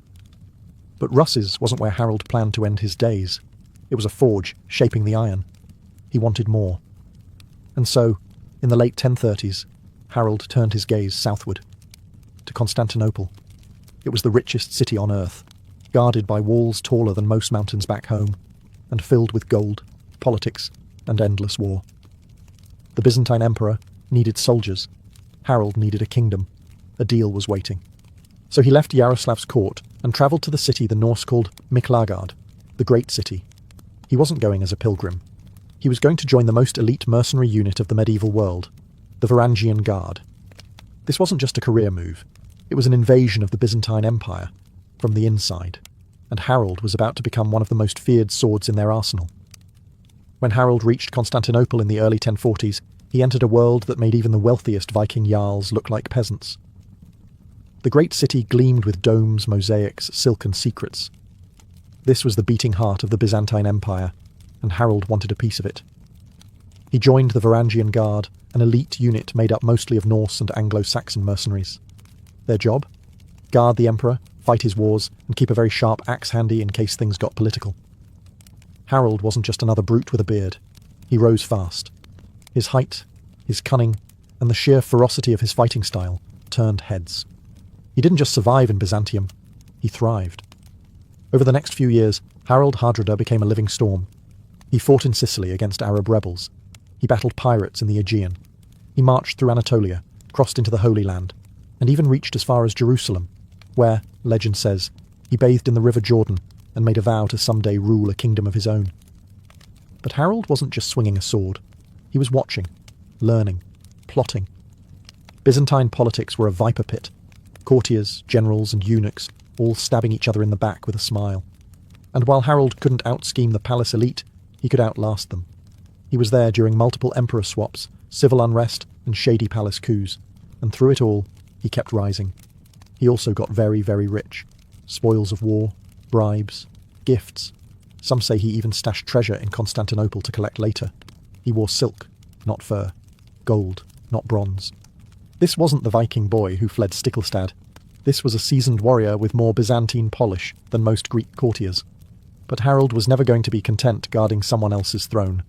But Russ's wasn't where Harald planned to end his days. It was a forge shaping the iron. He wanted more. And so, in the late 1030s, Harald turned his gaze southward, to Constantinople. It was the richest city on earth, guarded by walls taller than most mountains back home, and filled with gold, politics, and endless war. The Byzantine emperor needed soldiers. Harald needed a kingdom. A deal was waiting. So he left Yaroslav's court and travelled to the city the Norse called Miklagard, the Great City. He wasn't going as a pilgrim. He was going to join the most elite mercenary unit of the medieval world, the Varangian Guard. This wasn't just a career move, it was an invasion of the Byzantine Empire, from the inside, and Harold was about to become one of the most feared swords in their arsenal. When Harold reached Constantinople in the early 1040s, he entered a world that made even the wealthiest Viking jarls look like peasants. The great city gleamed with domes, mosaics, silken secrets. This was the beating heart of the Byzantine Empire, and Harold wanted a piece of it. He joined the Varangian Guard, an elite unit made up mostly of Norse and Anglo-Saxon mercenaries. Their job? Guard the emperor, fight his wars, and keep a very sharp axe handy in case things got political. Harold wasn't just another brute with a beard. He rose fast. His height, his cunning, and the sheer ferocity of his fighting style turned heads. He didn't just survive in Byzantium, he thrived. Over the next few years, Harold Hardrada became a living storm. He fought in Sicily against Arab rebels. He battled pirates in the Aegean. He marched through Anatolia, crossed into the Holy Land, and even reached as far as Jerusalem, where, legend says, he bathed in the River Jordan and made a vow to someday rule a kingdom of his own. But Harold wasn't just swinging a sword. He was watching, learning, plotting. Byzantine politics were a viper pit. Courtiers, generals, and eunuchs all stabbing each other in the back with a smile. And while Harold couldn't out-scheme the palace elite, he could outlast them. He was there during multiple emperor swaps, civil unrest, and shady palace coups, and through it all, he kept rising. He also got very, very rich. Spoils of war, bribes, gifts. Some say he even stashed treasure in Constantinople to collect later. He wore silk, not fur, gold, not bronze. This wasn't the Viking boy who fled Stiklestad. This was a seasoned warrior with more Byzantine polish than most Greek courtiers. But Harold was never going to be content guarding someone else's throne.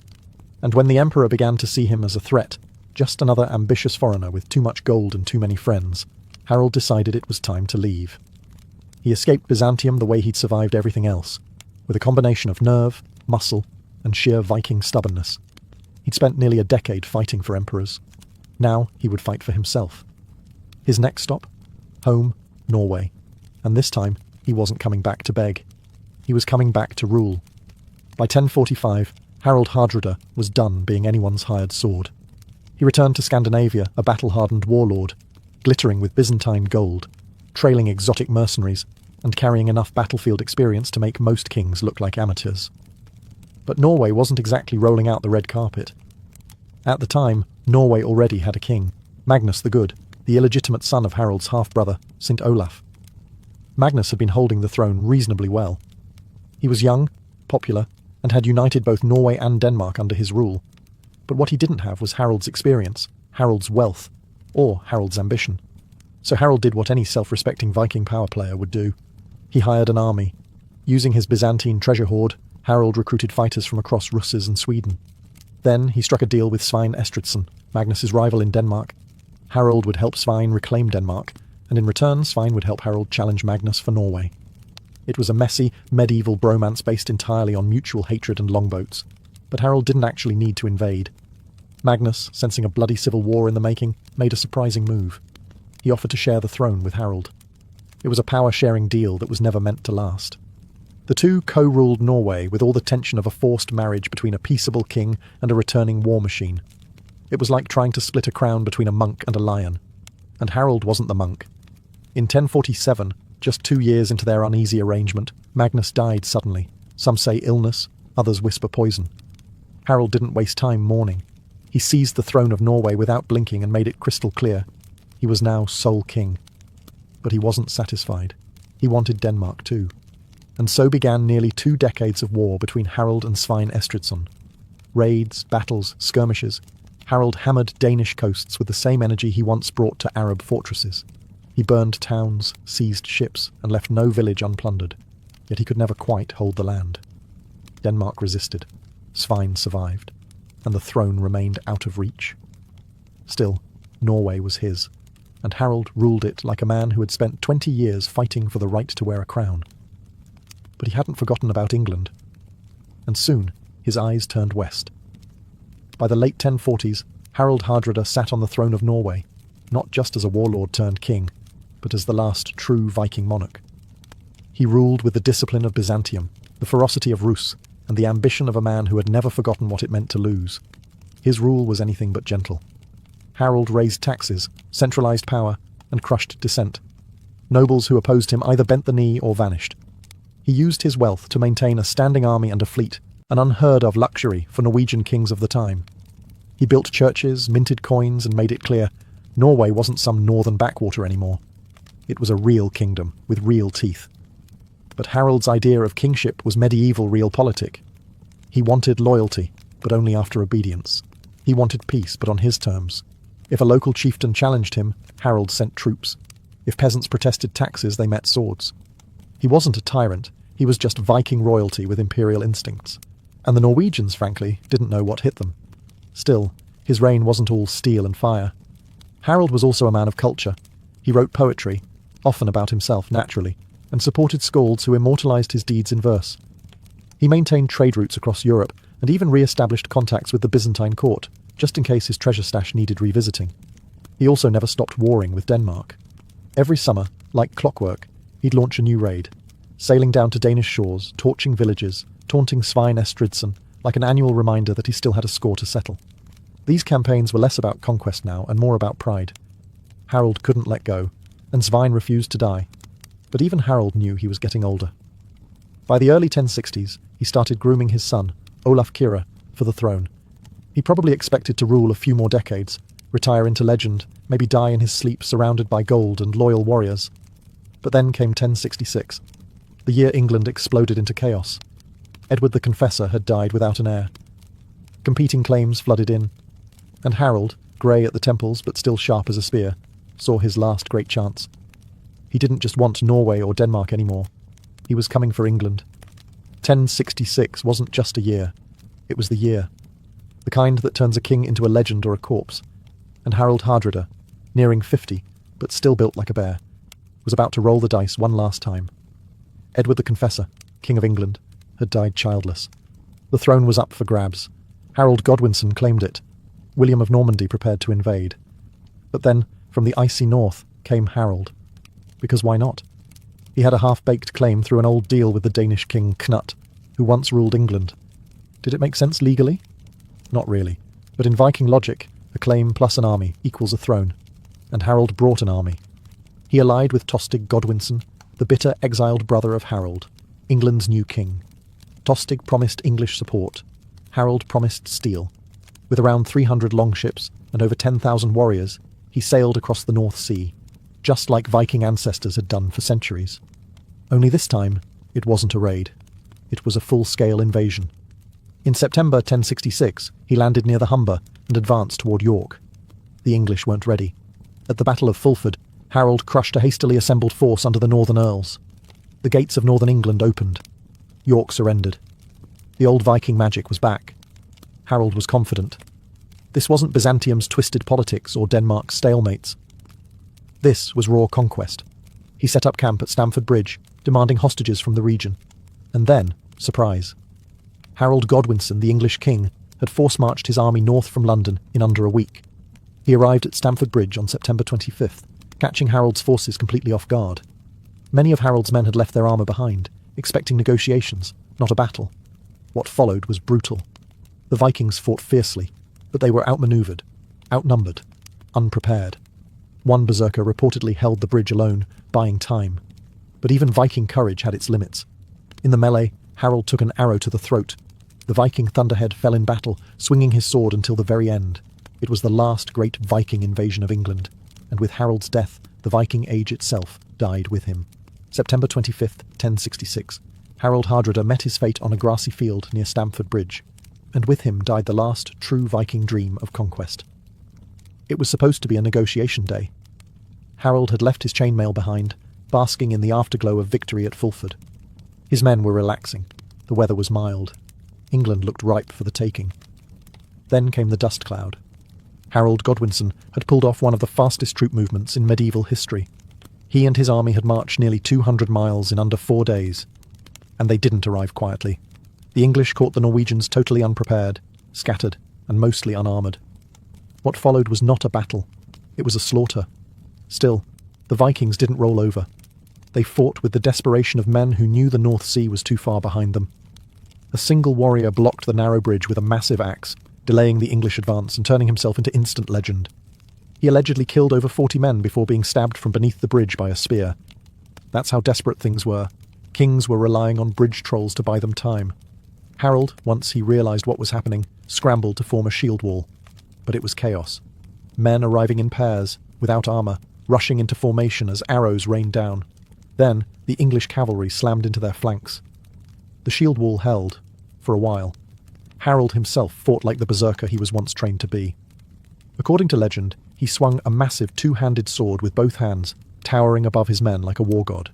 And when the emperor began to see him as a threat, just another ambitious foreigner with too much gold and too many friends, Harold decided it was time to leave. He escaped Byzantium the way he'd survived everything else, with a combination of nerve, muscle, and sheer Viking stubbornness. He'd spent nearly a decade fighting for emperors. Now he would fight for himself. His next stop? Home, Norway. And this time, he wasn't coming back to beg. He was coming back to rule. By 1045, Harold Hardrada was done being anyone's hired sword. He returned to Scandinavia, a battle-hardened warlord, glittering with Byzantine gold, trailing exotic mercenaries, and carrying enough battlefield experience to make most kings look like amateurs. But Norway wasn't exactly rolling out the red carpet. At the time, Norway already had a king, Magnus the Good, the illegitimate son of Harold's half-brother, St. Olaf. Magnus had been holding the throne reasonably well. He was young, popular, and had united both Norway and Denmark under his rule. But what he didn't have was Harold's experience, Harold's wealth, or Harold's ambition. So Harold did what any self-respecting Viking power player would do. He hired an army. Using his Byzantine treasure hoard, Harold recruited fighters from across Russes and Sweden. Then he struck a deal with Svein Estridsson, Magnus's rival in Denmark. Harold would help Svein reclaim Denmark, and in return Svein would help Harold challenge Magnus for Norway. It was a messy, medieval bromance based entirely on mutual hatred and longboats, but Harold didn't actually need to invade. Magnus, sensing a bloody civil war in the making, made a surprising move. He offered to share the throne with Harold. It was a power-sharing deal that was never meant to last. The two co-ruled Norway with all the tension of a forced marriage between a peaceable king and a returning war machine. It was like trying to split a crown between a monk and a lion. And Harold wasn't the monk. In 1047, just 2 years into their uneasy arrangement, Magnus died suddenly. Some say illness, others whisper poison. Harold didn't waste time mourning. He seized the throne of Norway without blinking and made it crystal clear. He was now sole king. But he wasn't satisfied. He wanted Denmark too. And so began nearly 2 decades of war between Harold and Svein Estridsson. Raids, battles, skirmishes. Harold hammered Danish coasts with the same energy he once brought to Arab fortresses. He burned towns, seized ships, and left no village unplundered. Yet he could never quite hold the land. Denmark resisted. Svein survived. And the throne remained out of reach. Still, Norway was his, and Harold ruled it like a man who had spent 20 years fighting for the right to wear a crown. But he hadn't forgotten about England. And soon, his eyes turned west. By the late 1040s, Harold Hardrada sat on the throne of Norway, not just as a warlord turned king, but as the last true Viking monarch. He ruled with the discipline of Byzantium, the ferocity of Rus, and the ambition of a man who had never forgotten what it meant to lose. His rule was anything but gentle. Harold raised taxes, centralized power, and crushed dissent. Nobles who opposed him either bent the knee or vanished. He used his wealth to maintain a standing army and a fleet, an unheard-of luxury for Norwegian kings of the time. He built churches, minted coins, and made it clear Norway wasn't some northern backwater anymore. It was a real kingdom, with real teeth. But Harold's idea of kingship was medieval realpolitik. He wanted loyalty, but only after obedience. He wanted peace, but on his terms. If a local chieftain challenged him, Harold sent troops. If peasants protested taxes, they met swords. He wasn't a tyrant, he was just Viking royalty with imperial instincts. And the Norwegians, frankly, didn't know what hit them. Still, his reign wasn't all steel and fire. Harold was also a man of culture. He wrote poetry, often about himself, naturally, and supported skalds who immortalized his deeds in verse. He maintained trade routes across Europe and even re-established contacts with the Byzantine court, just in case his treasure stash needed revisiting. He also never stopped warring with Denmark. Every summer, like clockwork, he'd launch a new raid, sailing down to Danish shores, torching villages, taunting Svein Estridsen, like an annual reminder that he still had a score to settle. These campaigns were less about conquest now and more about pride. Harold couldn't let go, and Svein refused to die. But even Harold knew he was getting older. By the early 1060s, he started grooming his son, Olaf Kyrre, for the throne. He probably expected to rule a few more decades, retire into legend, maybe die in his sleep surrounded by gold and loyal warriors. But then came 1066, the year England exploded into chaos. Edward the Confessor had died without an heir. Competing claims flooded in, and Harold, grey at the temples but still sharp as a spear, saw his last great chance. He didn't just want Norway or Denmark anymore. He was coming for England. 1066 wasn't just a year. It was the year. The kind that turns a king into a legend or a corpse. And Harold Hardrada, nearing 50, but still built like a bear, was about to roll the dice one last time. Edward the Confessor, King of England, had died childless. The throne was up for grabs. Harold Godwinson claimed it. William of Normandy prepared to invade. But then, from the icy north, came Harold. Because why not? He had a half-baked claim through an old deal with the Danish king Knut, who once ruled England. Did it make sense legally? Not really. But in Viking logic, a claim plus an army equals a throne. And Harold brought an army. He allied with Tostig Godwinson, the bitter exiled brother of Harold, England's new king. Tostig promised English support. Harold promised steel. With around 300 longships and over 10,000 warriors, he sailed across the North Sea, just like Viking ancestors had done for centuries. Only this time, it wasn't a raid. It was a full-scale invasion. In September 1066, he landed near the Humber and advanced toward York. The English weren't ready. At the Battle of Fulford, Harold crushed a hastily assembled force under the northern earls. The gates of northern England opened. York surrendered. The old Viking magic was back. Harold was confident. This wasn't Byzantium's twisted politics or Denmark's stalemates. This was raw conquest. He set up camp at Stamford Bridge, demanding hostages from the region. And then, surprise. Harold Godwinson, the English king, had force-marched his army north from London in under a week. He arrived at Stamford Bridge on September 25th, catching Harold's forces completely off guard. Many of Harold's men had left their armour behind, expecting negotiations, not a battle. What followed was brutal. The Vikings fought fiercely, but they were outmanoeuvred, outnumbered, unprepared. One berserker reportedly held the bridge alone, buying time. But even Viking courage had its limits. In the melee, Harold took an arrow to the throat. The Viking thunderhead fell in battle, swinging his sword until the very end. It was the last great Viking invasion of England, and with Harold's death, the Viking age itself died with him. September 25th, 1066. Harold Hardrada met his fate on a grassy field near Stamford Bridge, and with him died the last true Viking dream of conquest. It was supposed to be a negotiation day. Harold had left his chainmail behind, basking in the afterglow of victory at Fulford. His men were relaxing. The weather was mild. England looked ripe for the taking. Then came the dust cloud. Harold Godwinson had pulled off one of the fastest troop movements in medieval history. He and his army had marched nearly 200 miles in under 4 days. And they didn't arrive quietly. The English caught the Norwegians totally unprepared, scattered, and mostly unarmoured. What followed was not a battle. It was a slaughter. Still, the Vikings didn't roll over. They fought with the desperation of men who knew the North Sea was too far behind them. A single warrior blocked the narrow bridge with a massive axe, delaying the English advance and turning himself into instant legend. He allegedly killed over 40 men before being stabbed from beneath the bridge by a spear. That's how desperate things were. Kings were relying on bridge trolls to buy them time. Harold, once he realised what was happening, scrambled to form a shield wall. But it was chaos. Men arriving in pairs, without armour, rushing into formation as arrows rained down. Then, the English cavalry slammed into their flanks. The shield wall held, for a while. Harold himself fought like the berserker he was once trained to be. According to legend, he swung a massive two-handed sword with both hands, towering above his men like a war god.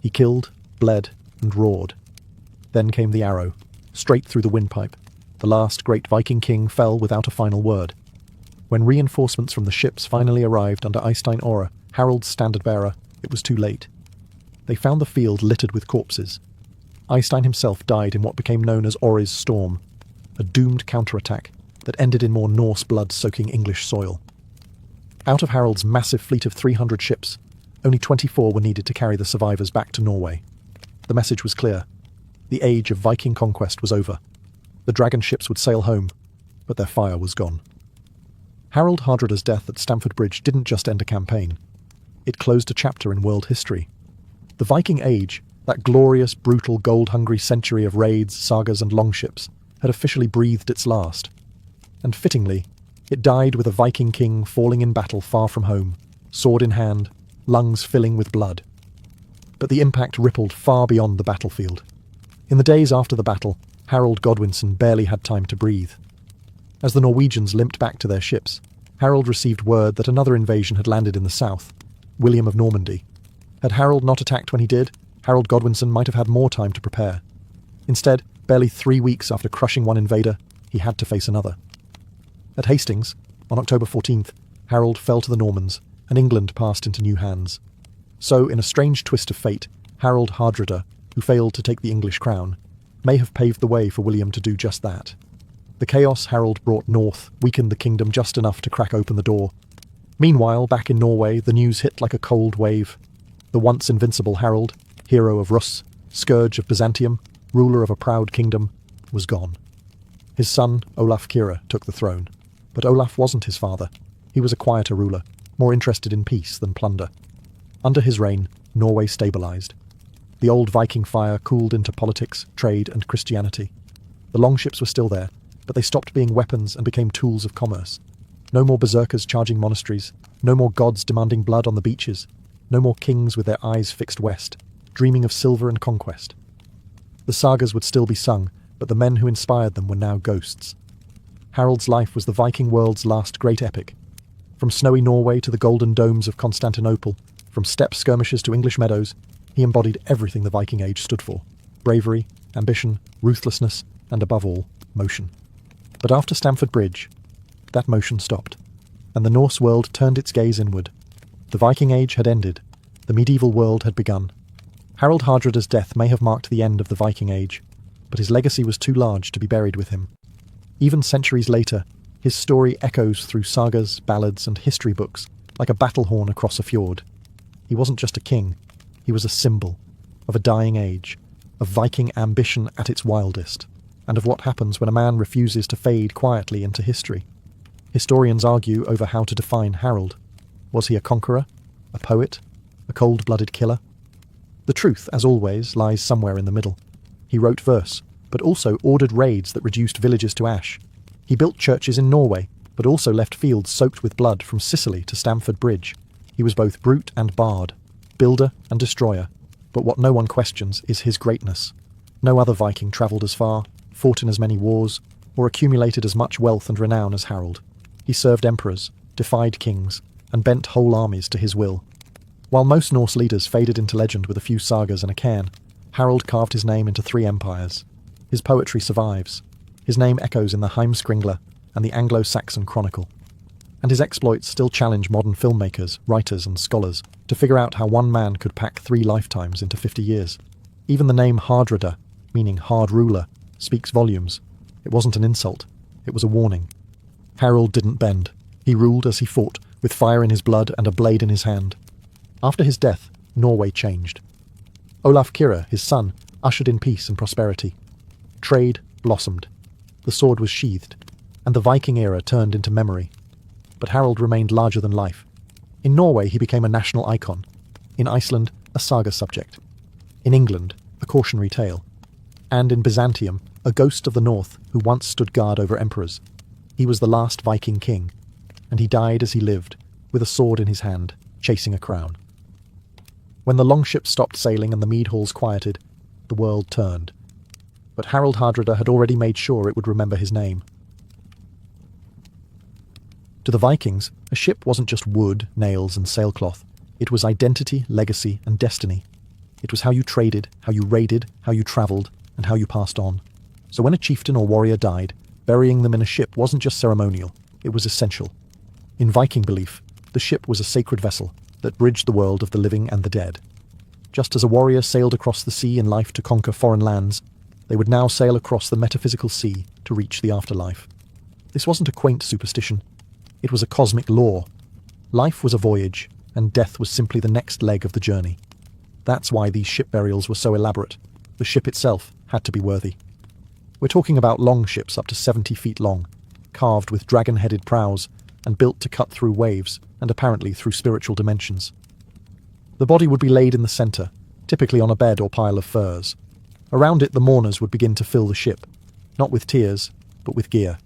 He killed, bled, and roared. Then came the arrow, straight through the windpipe. The last great Viking king fell without a final word. When reinforcements from the ships finally arrived under Eystein Ore, Harold's standard-bearer, it was too late. They found the field littered with corpses. Eystein himself died in what became known as Ore's Storm, a doomed counterattack that ended in more Norse blood soaking English soil. Out of Harold's massive fleet of 300 ships, only 24 were needed to carry the survivors back to Norway. The message was clear. The age of Viking conquest was over. The dragon ships would sail home, but their fire was gone. Harold Hardrada's death at Stamford Bridge didn't just end a campaign. It closed a chapter in world history. The Viking Age, that glorious, brutal, gold-hungry century of raids, sagas and longships, had officially breathed its last. And fittingly, it died with a Viking king falling in battle far from home, sword in hand, lungs filling with blood. But the impact rippled far beyond the battlefield. In the days after the battle, Harold Godwinson barely had time to breathe. As the Norwegians limped back to their ships, Harold received word that another invasion had landed in the south, William of Normandy. Had Harold not attacked when he did, Harold Godwinson might have had more time to prepare. Instead, barely 3 weeks after crushing one invader, he had to face another. At Hastings, on October 14th, Harold fell to the Normans, and England passed into new hands. So, in a strange twist of fate, Harold Hardrada, who failed to take the English crown, may have paved the way for William to do just that. The chaos Harold brought north weakened the kingdom just enough to crack open the door. Meanwhile, back in Norway, the news hit like a cold wave. The once invincible Harold, hero of Rus, scourge of Byzantium, ruler of a proud kingdom, was gone. His son, Olaf Kyrre, took the throne. But Olaf wasn't his father. He was a quieter ruler, more interested in peace than plunder. Under his reign, Norway stabilised. The old Viking fire cooled into politics, trade and Christianity. The longships were still there, but they stopped being weapons and became tools of commerce. No more berserkers charging monasteries, no more gods demanding blood on the beaches, no more kings with their eyes fixed west, dreaming of silver and conquest. The sagas would still be sung, but the men who inspired them were now ghosts. Harold's life was the Viking world's last great epic. From snowy Norway to the golden domes of Constantinople, from steppe skirmishes to English meadows, he embodied everything the Viking Age stood for: bravery, ambition, ruthlessness, and above all, motion. But after Stamford Bridge, that motion stopped, and the Norse world turned its gaze inward. The Viking Age had ended. The medieval world had begun. Harold Hardrada's death may have marked the end of the Viking Age, but his legacy was too large to be buried with him. Even centuries later, his story echoes through sagas, ballads, and history books like a battle horn across a fjord. He wasn't just a king, he was a symbol of a dying age, of Viking ambition at its wildest, and of what happens when a man refuses to fade quietly into history. Historians argue over how to define Harold. Was he a conqueror? A poet? A cold-blooded killer? The truth, as always, lies somewhere in the middle. He wrote verse, but also ordered raids that reduced villages to ash. He built churches in Norway, but also left fields soaked with blood from Sicily to Stamford Bridge. He was both brute and bard, builder and destroyer, but what no one questions is his greatness. No other Viking travelled as far, fought in as many wars, or accumulated as much wealth and renown as Harold. He served emperors, defied kings, and bent whole armies to his will. While most Norse leaders faded into legend with a few sagas and a cairn, Harold carved his name into 3 empires. His poetry survives. His name echoes in the Heimskringla and the Anglo-Saxon Chronicle. And his exploits still challenge modern filmmakers, writers and scholars to figure out how one man could pack 3 lifetimes into 50 years. Even the name Hardrada, meaning hard ruler, speaks volumes. It wasn't an insult, it was a warning. Harold didn't bend. He ruled as he fought, with fire in his blood and a blade in his hand. After his death, Norway changed. Olaf Kyrre, his son, ushered in peace and prosperity. Trade blossomed. The sword was sheathed, and the Viking era turned into memory. But Harald remained larger than life. In Norway, he became a national icon. In Iceland, a saga subject. In England, a cautionary tale. And in Byzantium, a ghost of the north who once stood guard over emperors. He was the last Viking king, and he died as he lived, with a sword in his hand, chasing a crown. When the longships stopped sailing and the mead halls quieted, the world turned. But Harald Hardrada had already made sure it would remember his name. To the Vikings, a ship wasn't just wood, nails, and sailcloth. It was identity, legacy, and destiny. It was how you traded, how you raided, how you travelled, and how you passed on. So when a chieftain or warrior died, burying them in a ship wasn't just ceremonial, it was essential. In Viking belief, the ship was a sacred vessel that bridged the world of the living and the dead. Just as a warrior sailed across the sea in life to conquer foreign lands, they would now sail across the metaphysical sea to reach the afterlife. This wasn't a quaint superstition. It was a cosmic law. Life was a voyage, and death was simply the next leg of the journey. That's why these ship burials were so elaborate. The ship itself had to be worthy. We're talking about long ships up to 70 feet long, carved with dragon-headed prows, and built to cut through waves, and apparently through spiritual dimensions. The body would be laid in the centre, typically on a bed or pile of furs. Around it the mourners would begin to fill the ship, not with tears, but with gear.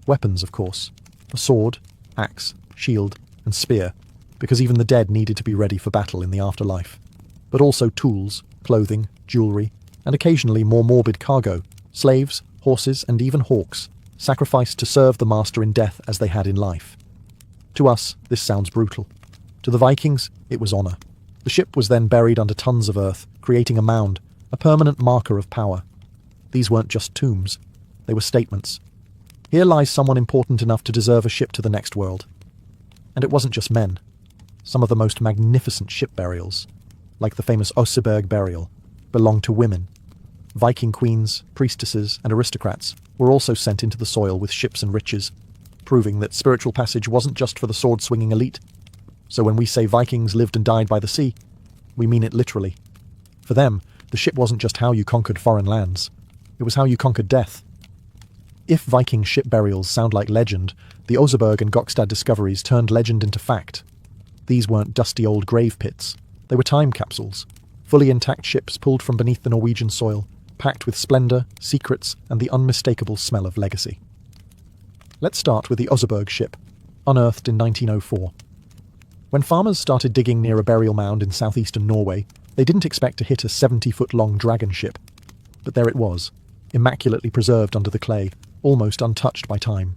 Weapons, of course. A sword, axe, shield, and spear, because even the dead needed to be ready for battle in the afterlife. But also tools, clothing, jewellery, and occasionally more morbid cargo, slaves, horses, and even hawks, sacrificed to serve the master in death as they had in life. To us, this sounds brutal. To the Vikings, it was honour. The ship was then buried under tons of earth, creating a mound, a permanent marker of power. These weren't just tombs, they were statements. Here lies someone important enough to deserve a ship to the next world. And it wasn't just men. Some of the most magnificent ship burials, like the famous Oseberg burial, belonged to women. Viking queens, priestesses, and aristocrats were also sent into the soil with ships and riches, proving that spiritual passage wasn't just for the sword-swinging elite. So when we say Vikings lived and died by the sea, we mean it literally. For them, the ship wasn't just how you conquered foreign lands, it was how you conquered death. If Viking ship burials sound like legend, the Oseberg and Gokstad discoveries turned legend into fact. These weren't dusty old grave pits, they were time capsules, fully intact ships pulled from beneath the Norwegian soil, packed with splendour, secrets, and the unmistakable smell of legacy. Let's start with the Oseberg ship, unearthed in 1904. When farmers started digging near a burial mound in southeastern Norway, they didn't expect to hit a 70-foot-long dragon ship. But there it was, immaculately preserved under the clay, almost untouched by time.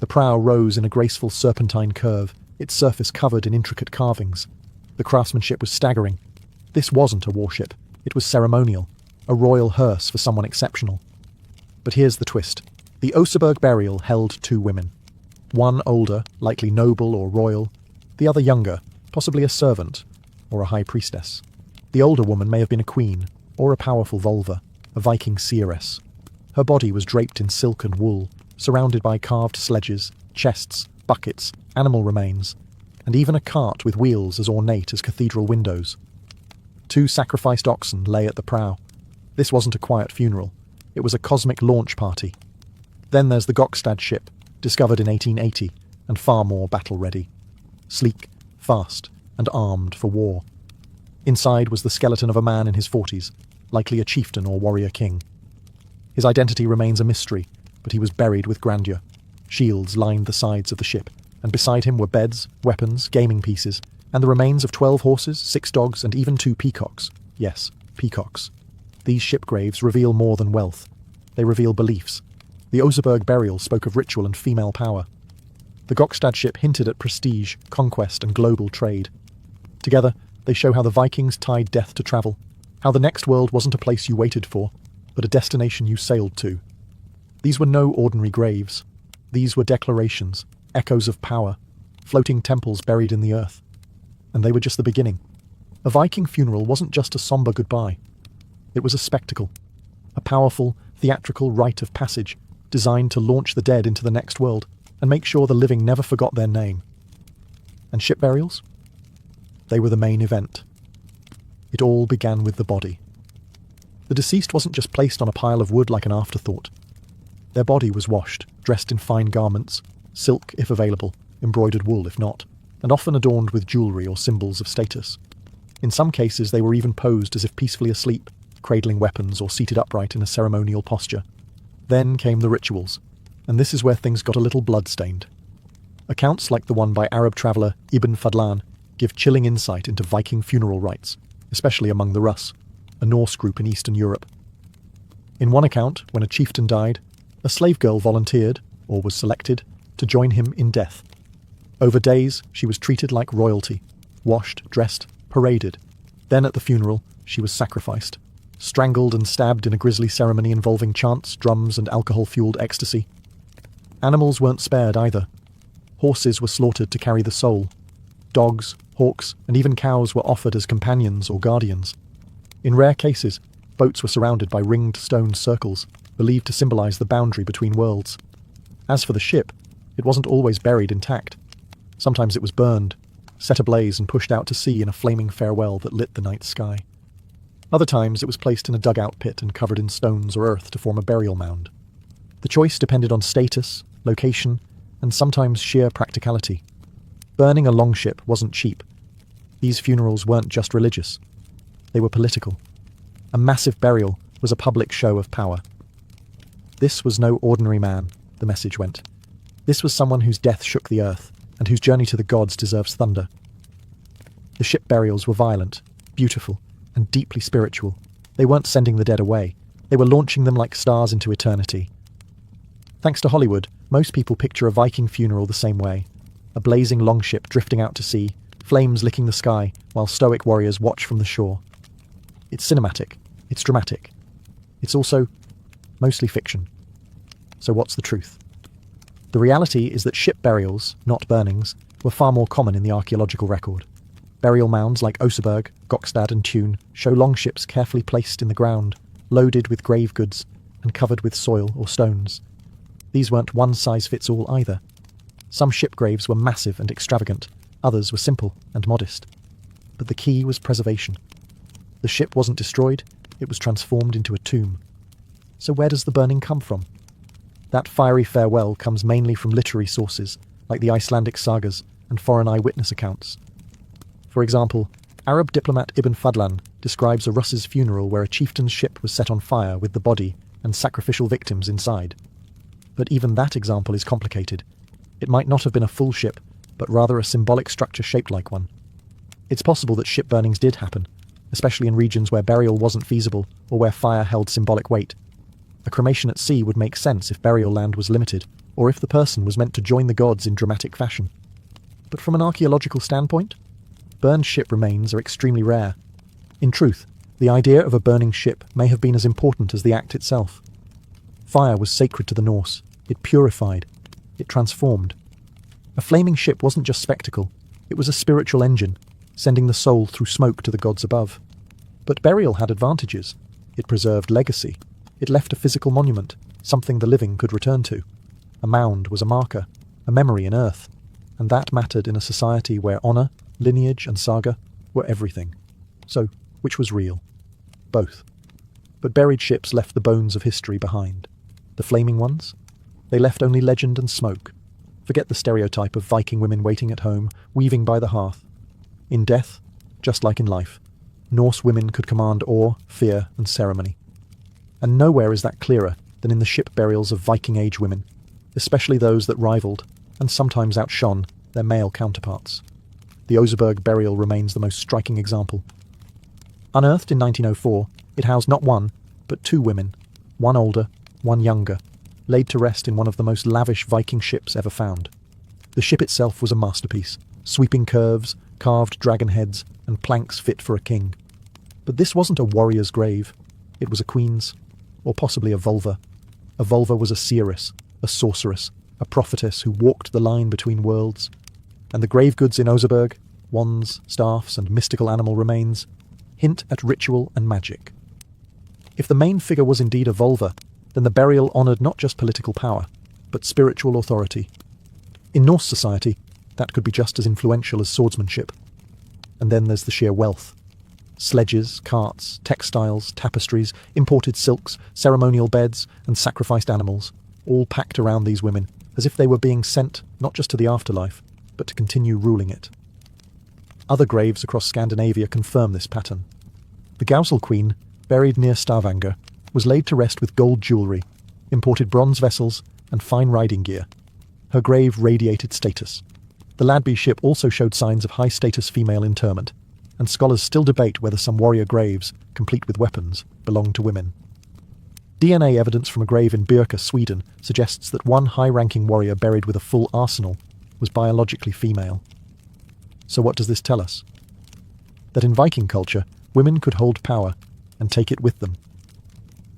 The prow rose in a graceful serpentine curve, its surface covered in intricate carvings. The craftsmanship was staggering. This wasn't a warship, it was ceremonial, a royal hearse for someone exceptional. But here's the twist. The Oseberg burial held two women. One older, likely noble or royal, the other younger, possibly a servant or a high priestess. The older woman may have been a queen, or a powerful Volva, a Viking seeress. Her body was draped in silk and wool, surrounded by carved sledges, chests, buckets, animal remains, and even a cart with wheels as ornate as cathedral windows. 2 sacrificed oxen lay at the prow. This wasn't a quiet funeral, it was a cosmic launch party. Then there's the Gokstad ship, discovered in 1880, and far more battle-ready. Sleek, fast, and armed for war. Inside was the skeleton of a man in his 40s, likely a chieftain or warrior king. His identity remains a mystery, but he was buried with grandeur. Shields lined the sides of the ship, and beside him were beds, weapons, gaming pieces, and the remains of 12 horses, 6 dogs, and even 2 peacocks. Yes, peacocks. These ship graves reveal more than wealth. They reveal beliefs. The Oseberg burial spoke of ritual and female power. The Gokstad ship hinted at prestige, conquest, and global trade. Together, they show how the Vikings tied death to travel, how the next world wasn't a place you waited for, but a destination you sailed to. These were no ordinary graves. These were declarations, echoes of power, floating temples buried in the earth. And they were just the beginning. A Viking funeral wasn't just a sombre goodbye. It was a spectacle, a powerful, theatrical rite of passage designed to launch the dead into the next world and make sure the living never forgot their name. And ship burials? They were the main event. It all began with the body. The deceased wasn't just placed on a pile of wood like an afterthought. Their body was washed, dressed in fine garments, silk if available, embroidered wool if not, and often adorned with jewellery or symbols of status. In some cases they were even posed as if peacefully asleep, cradling weapons or seated upright in a ceremonial posture. Then came the rituals, and this is where things got a little blood-stained. Accounts like the one by Arab traveller Ibn Fadlan give chilling insight into Viking funeral rites, especially among the Rus, a Norse group in Eastern Europe. In one account, when a chieftain died, a slave girl volunteered, or was selected, to join him in death. Over days, she was treated like royalty, washed, dressed, paraded. Then at the funeral, she was sacrificed, strangled and stabbed in a grisly ceremony involving chants, drums, and alcohol-fueled ecstasy. Animals weren't spared either. Horses were slaughtered to carry the soul. Dogs, hawks, and even cows were offered as companions or guardians. In rare cases, boats were surrounded by ringed stone circles, believed to symbolise the boundary between worlds. As for the ship, it wasn't always buried intact. Sometimes it was burned, set ablaze and pushed out to sea in a flaming farewell that lit the night sky. Other times it was placed in a dugout pit and covered in stones or earth to form a burial mound. The choice depended on status, location, and sometimes sheer practicality. Burning a longship wasn't cheap. These funerals weren't just religious. They were political. A massive burial was a public show of power. This was no ordinary man, the message went. This was someone whose death shook the earth, and whose journey to the gods deserves thunder. The ship burials were violent, beautiful, and deeply spiritual. They weren't sending the dead away. They were launching them like stars into eternity. Thanks to Hollywood, most people picture a Viking funeral the same way. A blazing longship drifting out to sea, flames licking the sky, while stoic warriors watch from the shore. It's cinematic. It's dramatic. It's also mostly fiction. So what's the truth? The reality is that ship burials, not burnings, were far more common in the archaeological record. Burial mounds like Oseberg, Gokstad and Thun show longships carefully placed in the ground, loaded with grave goods, and covered with soil or stones. These weren't one-size-fits-all either. Some ship graves were massive and extravagant, others were simple and modest. But the key was preservation. The ship wasn't destroyed, it was transformed into a tomb. So where does the burning come from? That fiery farewell comes mainly from literary sources, like the Icelandic sagas and foreign eyewitness accounts. For example, Arab diplomat Ibn Fadlan describes a Russ's funeral where a chieftain's ship was set on fire with the body and sacrificial victims inside. But even that example is complicated. It might not have been a full ship, but rather a symbolic structure shaped like one. It's possible that ship burnings did happen, especially in regions where burial wasn't feasible or where fire held symbolic weight. A cremation at sea would make sense if burial land was limited, or if the person was meant to join the gods in dramatic fashion. But from an archaeological standpoint, burned ship remains are extremely rare. In truth, the idea of a burning ship may have been as important as the act itself. Fire was sacred to the Norse. It purified. It transformed. A flaming ship wasn't just spectacle. It was a spiritual engine, sending the soul through smoke to the gods above. But burial had advantages. It preserved legacy. It left a physical monument, something the living could return to. A mound was a marker, a memory in earth, and that mattered in a society where honour, lineage and saga were everything. So, which was real? Both. But buried ships left the bones of history behind. The flaming ones? They left only legend and smoke. Forget the stereotype of Viking women waiting at home, weaving by the hearth. In death, just like in life, Norse women could command awe, fear and ceremony. And nowhere is that clearer than in the ship burials of Viking-age women, especially those that rivaled, and sometimes outshone, their male counterparts. The Oseberg burial remains the most striking example. Unearthed in 1904, it housed not one, but two women, one older, one younger, laid to rest in one of the most lavish Viking ships ever found. The ship itself was a masterpiece, sweeping curves, carved dragon heads, and planks fit for a king. But this wasn't a warrior's grave. It was a queen's, or possibly a vulva. A vulva was a seeress, a sorceress, a prophetess who walked the line between worlds. And the grave goods in Oseberg, wands, staffs, and mystical animal remains, hint at ritual and magic. If the main figure was indeed a vulva, then the burial honoured not just political power, but spiritual authority. In Norse society, that could be just as influential as swordsmanship. And then there's the sheer wealth. Sledges, carts, textiles, tapestries, imported silks, ceremonial beds, and sacrificed animals, all packed around these women, as if they were being sent not just to the afterlife, but to continue ruling it. Other graves across Scandinavia confirm this pattern. The Gausel Queen, buried near Stavanger, was laid to rest with gold jewellery, imported bronze vessels, and fine riding gear. Her grave radiated status. The Ladby ship also showed signs of high-status female interment, and scholars still debate whether some warrior graves, complete with weapons, belong to women. DNA evidence from a grave in Birka, Sweden, suggests that one high-ranking warrior buried with a full arsenal was biologically female. So what does this tell us? That in Viking culture, women could hold power and take it with them.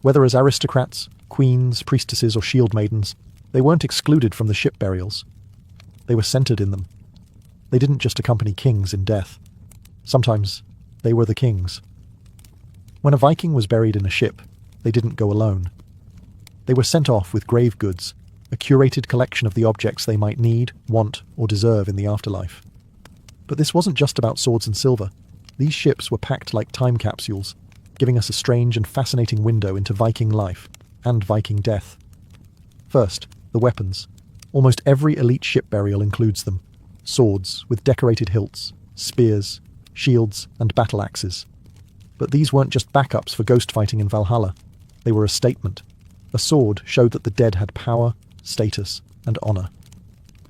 Whether as aristocrats, queens, priestesses, or shield maidens, they weren't excluded from the ship burials. They were centered in them. They didn't just accompany kings in death. Sometimes they were the kings. When a Viking was buried in a ship, they didn't go alone. They were sent off with grave goods, a curated collection of the objects they might need, want, or deserve in the afterlife. But this wasn't just about swords and silver. These ships were packed like time capsules, giving us a strange and fascinating window into Viking life and Viking death. First, the weapons. Almost every elite ship burial includes them. Swords with decorated hilts, spears, shields, and battle axes. But these weren't just backups for ghost fighting in Valhalla. They were a statement. A sword showed that the dead had power, status, and honour.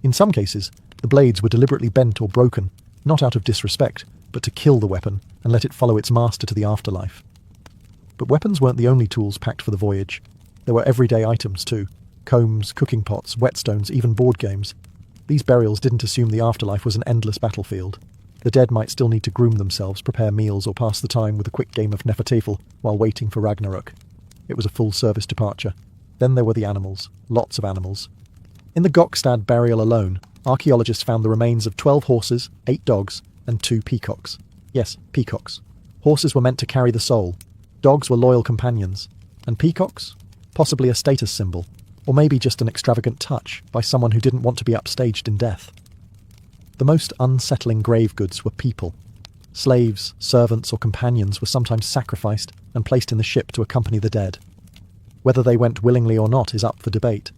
In some cases, the blades were deliberately bent or broken, not out of disrespect, but to kill the weapon and let it follow its master to the afterlife. But weapons weren't the only tools packed for the voyage. There were everyday items too. Combs, cooking pots, whetstones, even board games. These burials didn't assume the afterlife was an endless battlefield. The dead might still need to groom themselves, prepare meals, or pass the time with a quick game of Nefertafel while waiting for Ragnarok. It was a full-service departure. Then there were the animals. Lots of animals. In the Gokstad burial alone, archaeologists found the remains of 12 horses, 8 dogs, and 2 peacocks. Yes, peacocks. Horses were meant to carry the soul. Dogs were loyal companions. And peacocks? Possibly a status symbol. Or maybe just an extravagant touch by someone who didn't want to be upstaged in death. The most unsettling grave goods were people. Slaves, servants, or companions were sometimes sacrificed and placed in the ship to accompany the dead. Whether they went willingly or not is up for debate,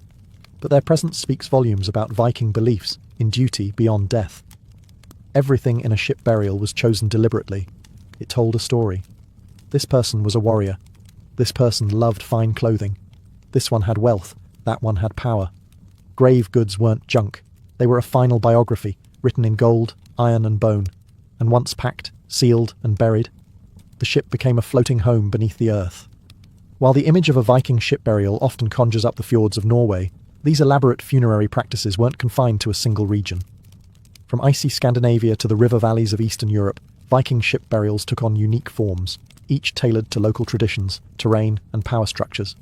but their presence speaks volumes about Viking beliefs in duty beyond death. Everything in a ship burial was chosen deliberately. It told a story. This person was a warrior. This person loved fine clothing. This one had wealth. That one had power. Grave goods weren't junk. They were a final biography, written in gold, iron and bone, and once packed, sealed and buried, the ship became a floating home beneath the earth. While the image of a Viking ship burial often conjures up the fjords of Norway, these elaborate funerary practices weren't confined to a single region. From icy Scandinavia to the river valleys of Eastern Europe, Viking ship burials took on unique forms, each tailored to local traditions, terrain and power structures.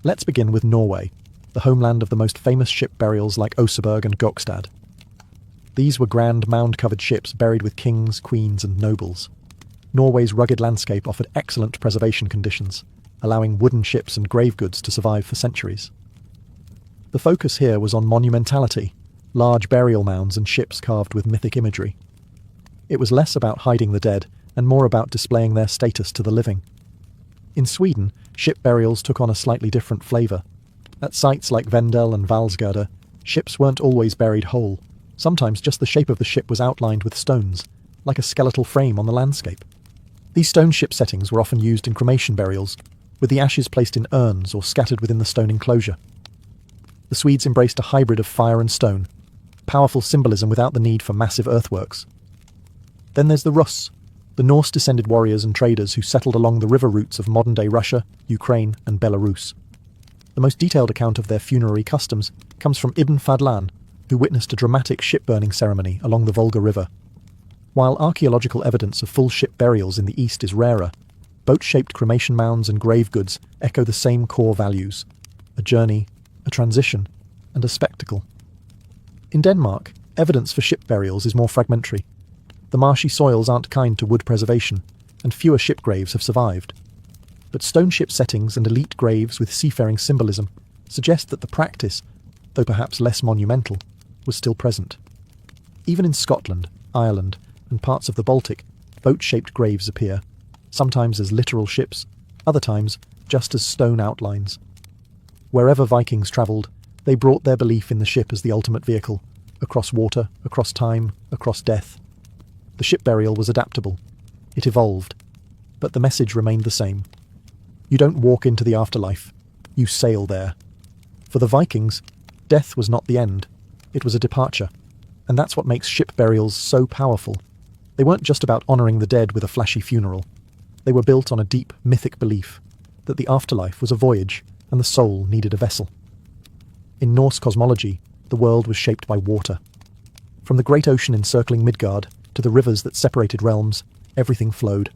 Let's begin with Norway, the homeland of the most famous ship burials like Oseberg and Gokstad. These were grand mound-covered ships buried with kings, queens and nobles. Norway's rugged landscape offered excellent preservation conditions, allowing wooden ships and grave goods to survive for centuries. The focus here was on monumentality, large burial mounds and ships carved with mythic imagery. It was less about hiding the dead and more about displaying their status to the living. In Sweden, ship burials took on a slightly different flavour. At sites like Vendel and Valsgärde, ships weren't always buried whole. Sometimes just the shape of the ship was outlined with stones, like a skeletal frame on the landscape. These stone ship settings were often used in cremation burials, with the ashes placed in urns or scattered within the stone enclosure. The Swedes embraced a hybrid of fire and stone, powerful symbolism without the need for massive earthworks. Then there's the Russ, the Norse-descended warriors and traders who settled along the river routes of modern-day Russia, Ukraine and Belarus. The most detailed account of their funerary customs comes from Ibn Fadlan, who witnessed a dramatic ship-burning ceremony along the Volga River. While archaeological evidence of full ship burials in the east is rarer, boat-shaped cremation mounds and grave goods echo the same core values: a journey, a transition, and a spectacle. In Denmark, evidence for ship burials is more fragmentary. The marshy soils aren't kind to wood preservation, and fewer ship graves have survived. But stone ship settings and elite graves with seafaring symbolism suggest that the practice, though perhaps less monumental, was still present. Even in Scotland, Ireland, and parts of the Baltic, boat-shaped graves appear, sometimes as literal ships, other times just as stone outlines. Wherever Vikings travelled, they brought their belief in the ship as the ultimate vehicle, across water, across time, across death. The ship burial was adaptable. It evolved, but the message remained the same. You don't walk into the afterlife, you sail there. For the Vikings, death was not the end, it was a departure, and that's what makes ship burials so powerful. They weren't just about honouring the dead with a flashy funeral. They were built on a deep, mythic belief that the afterlife was a voyage and the soul needed a vessel. In Norse cosmology, the world was shaped by water. From the great ocean encircling Midgard to the rivers that separated realms, everything flowed.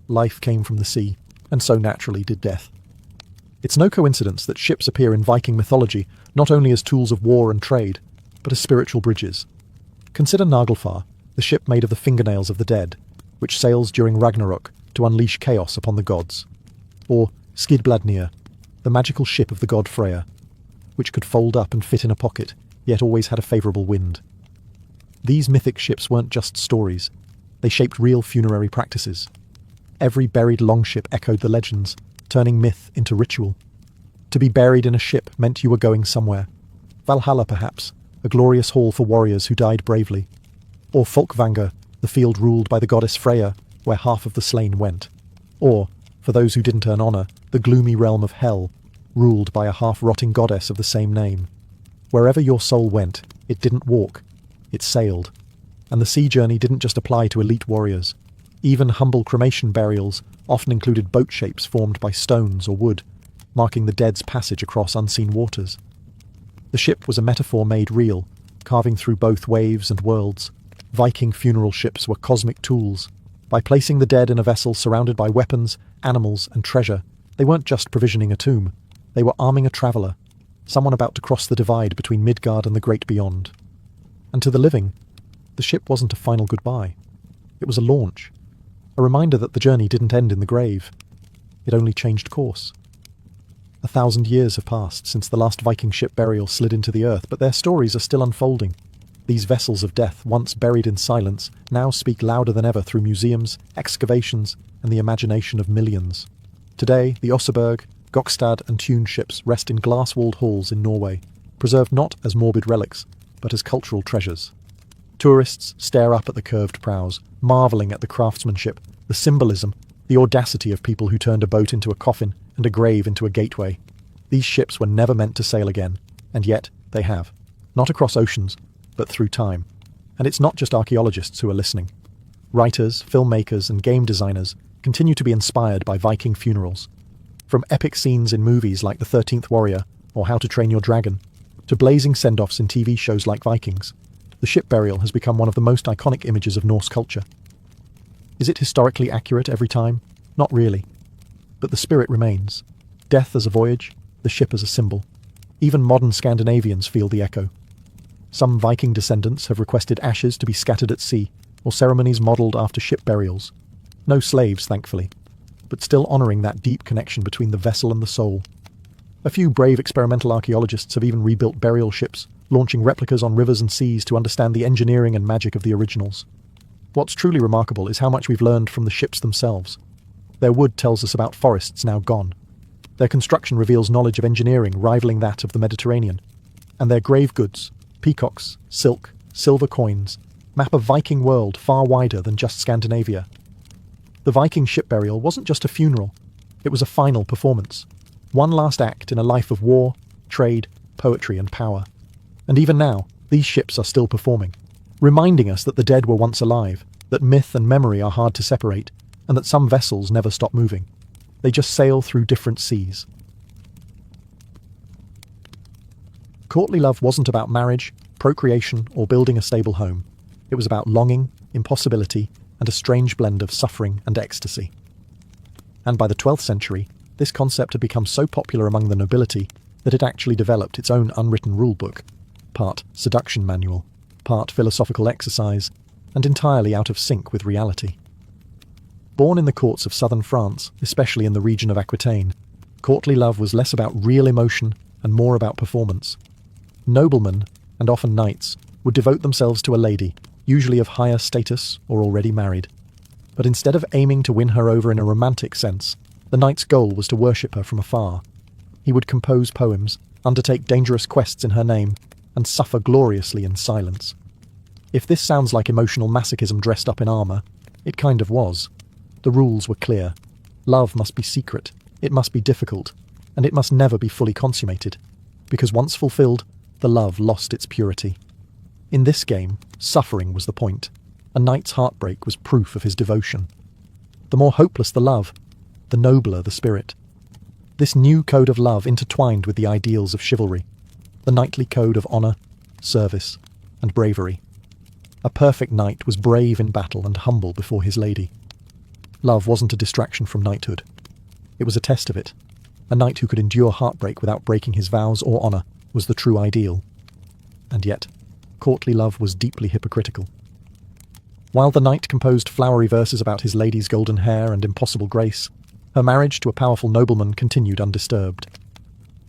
Life came from the sea, and so naturally did death. It's no coincidence that ships appear in Viking mythology not only as tools of war and trade, but as spiritual bridges. Consider Naglfar, the ship made of the fingernails of the dead, which sails during Ragnarok to unleash chaos upon the gods. Or Skidbladnir, the magical ship of the god Freyr, which could fold up and fit in a pocket, yet always had a favourable wind. These mythic ships weren't just stories, they shaped real funerary practices. Every buried longship echoed the legends, turning myth into ritual. To be buried in a ship meant you were going somewhere. Valhalla, perhaps, a glorious hall for warriors who died bravely. Or Folkvangr, the field ruled by the goddess Freyja, where half of the slain went. Or, for those who didn't earn honour, the gloomy realm of Hell, ruled by a half-rotting goddess of the same name. Wherever your soul went, it didn't walk, it sailed. And the sea journey didn't just apply to elite warriors. Even humble cremation burials often included boat shapes formed by stones or wood, marking the dead's passage across unseen waters. The ship was a metaphor made real, carving through both waves and worlds. Viking funeral ships were cosmic tools. By placing the dead in a vessel surrounded by weapons, animals, and treasure, they weren't just provisioning a tomb, they were arming a traveller, someone about to cross the divide between Midgard and the great beyond. And to the living, the ship wasn't a final goodbye. It was a launch, a reminder that the journey didn't end in the grave. It only changed course. 1,000 years have passed since the last Viking ship burial slid into the earth, but their stories are still unfolding. These vessels of death, once buried in silence, now speak louder than ever through museums, excavations, and the imagination of millions. Today, the Oseberg, Gokstad and Tune ships rest in glass-walled halls in Norway, preserved not as morbid relics, but as cultural treasures. Tourists stare up at the curved prows, marvelling at the craftsmanship, the symbolism, the audacity of people who turned a boat into a coffin and a grave into a gateway. These ships were never meant to sail again, and yet they have. Not across oceans, but through time. And it's not just archaeologists who are listening. Writers, filmmakers, and game designers continue to be inspired by Viking funerals. From epic scenes in movies like The 13th Warrior or How to Train Your Dragon, to blazing send-offs in TV shows like Vikings, the ship burial has become one of the most iconic images of Norse culture. Is it historically accurate every time? Not really. But the spirit remains. Death as a voyage, the ship as a symbol. Even modern Scandinavians feel the echo. Some Viking descendants have requested ashes to be scattered at sea, or ceremonies modelled after ship burials. No slaves, thankfully, but still honouring that deep connection between the vessel and the soul. A few brave experimental archaeologists have even rebuilt burial ships, launching replicas on rivers and seas to understand the engineering and magic of the originals. What's truly remarkable is how much we've learned from the ships themselves. Their wood tells us about forests now gone. Their construction reveals knowledge of engineering rivaling that of the Mediterranean. And their grave goods, peacocks, silk, silver coins, map a Viking world far wider than just Scandinavia. The Viking ship burial wasn't just a funeral, it was a final performance. One last act in a life of war, trade, poetry and power. And even now, these ships are still performing, reminding us that the dead were once alive, that myth and memory are hard to separate, and that some vessels never stop moving. They just sail through different seas. Courtly love wasn't about marriage, procreation, or building a stable home. It was about longing, impossibility, and a strange blend of suffering and ecstasy. And by the 12th century, this concept had become so popular among the nobility that it actually developed its own unwritten rulebook, part seduction manual, part philosophical exercise, and entirely out of sync with reality. Born in the courts of southern France, especially in the region of Aquitaine, courtly love was less about real emotion and more about performance. Noblemen, and often knights, would devote themselves to a lady, usually of higher status or already married. But instead of aiming to win her over in a romantic sense, the knight's goal was to worship her from afar. He would compose poems, undertake dangerous quests in her name, and suffer gloriously in silence. If this sounds like emotional masochism dressed up in armour, it kind of was. The rules were clear. Love must be secret, it must be difficult, and it must never be fully consummated, because once fulfilled, the love lost its purity. In this game, suffering was the point. A knight's heartbreak was proof of his devotion. The more hopeless the love, the nobler the spirit. This new code of love intertwined with the ideals of chivalry, the knightly code of honour, service, and bravery. A perfect knight was brave in battle and humble before his lady. Love wasn't a distraction from knighthood. It was a test of it. A knight who could endure heartbreak without breaking his vows or honour was the true ideal. And yet, courtly love was deeply hypocritical. While the knight composed flowery verses about his lady's golden hair and impossible grace, her marriage to a powerful nobleman continued undisturbed.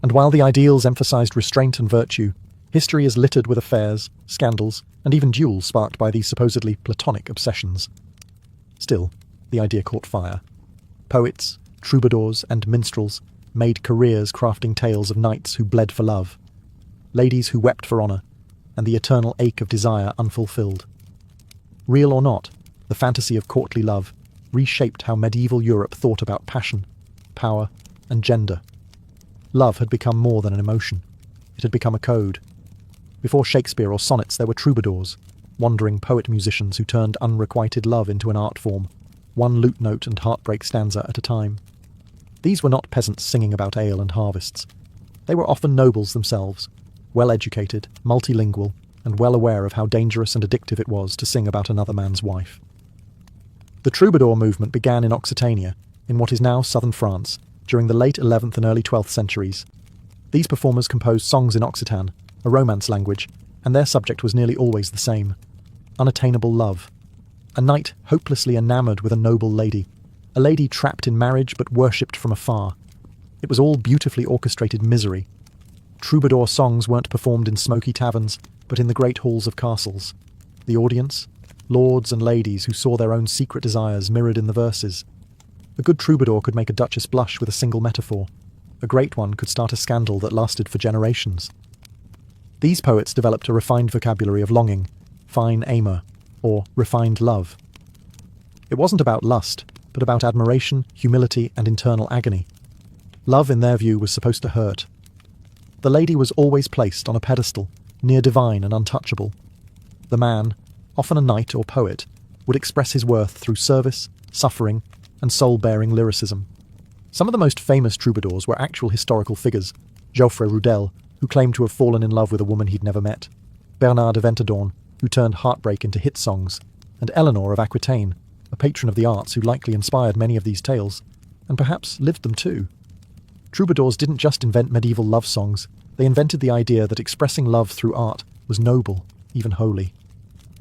And while the ideals emphasized restraint and virtue, history is littered with affairs, scandals, and even duels sparked by these supposedly platonic obsessions. Still, the idea caught fire. Poets, troubadours, and minstrels made careers crafting tales of knights who bled for love, ladies who wept for honour, and the eternal ache of desire unfulfilled. Real or not, the fantasy of courtly love reshaped how medieval Europe thought about passion, power, and gender. Love had become more than an emotion. It had become a code. Before Shakespeare or sonnets, there were troubadours, wandering poet-musicians who turned unrequited love into an art form, one lute note and heartbreak stanza at a time. These were not peasants singing about ale and harvests. They were often nobles themselves, well-educated, multilingual, and well aware of how dangerous and addictive it was to sing about another man's wife. The troubadour movement began in Occitania, in what is now southern France, during the late 11th and early 12th centuries. These performers composed songs in Occitan, a Romance language, and their subject was nearly always the same: unattainable love. A knight hopelessly enamoured with a noble lady, a lady trapped in marriage but worshipped from afar. It was all beautifully orchestrated misery. Troubadour songs weren't performed in smoky taverns, but in the great halls of castles. The audience? Lords and ladies who saw their own secret desires mirrored in the verses. A good troubadour could make a duchess blush with a single metaphor. A great one could start a scandal that lasted for generations. These poets developed a refined vocabulary of longing, fine amour, or refined love. It wasn't about lust, but about admiration, humility, and internal agony. Love, in their view, was supposed to hurt. The lady was always placed on a pedestal, near divine and untouchable. The man, often a knight or poet, would express his worth through service, suffering, and soul-bearing lyricism. Some of the most famous troubadours were actual historical figures: Geoffrey Rudel, who claimed to have fallen in love with a woman he'd never met; Bernard de Ventadorn, who turned heartbreak into hit songs; and Eleanor of Aquitaine, a patron of the arts who likely inspired many of these tales, and perhaps lived them too. Troubadours didn't just invent medieval love songs, they invented the idea that expressing love through art was noble, even holy.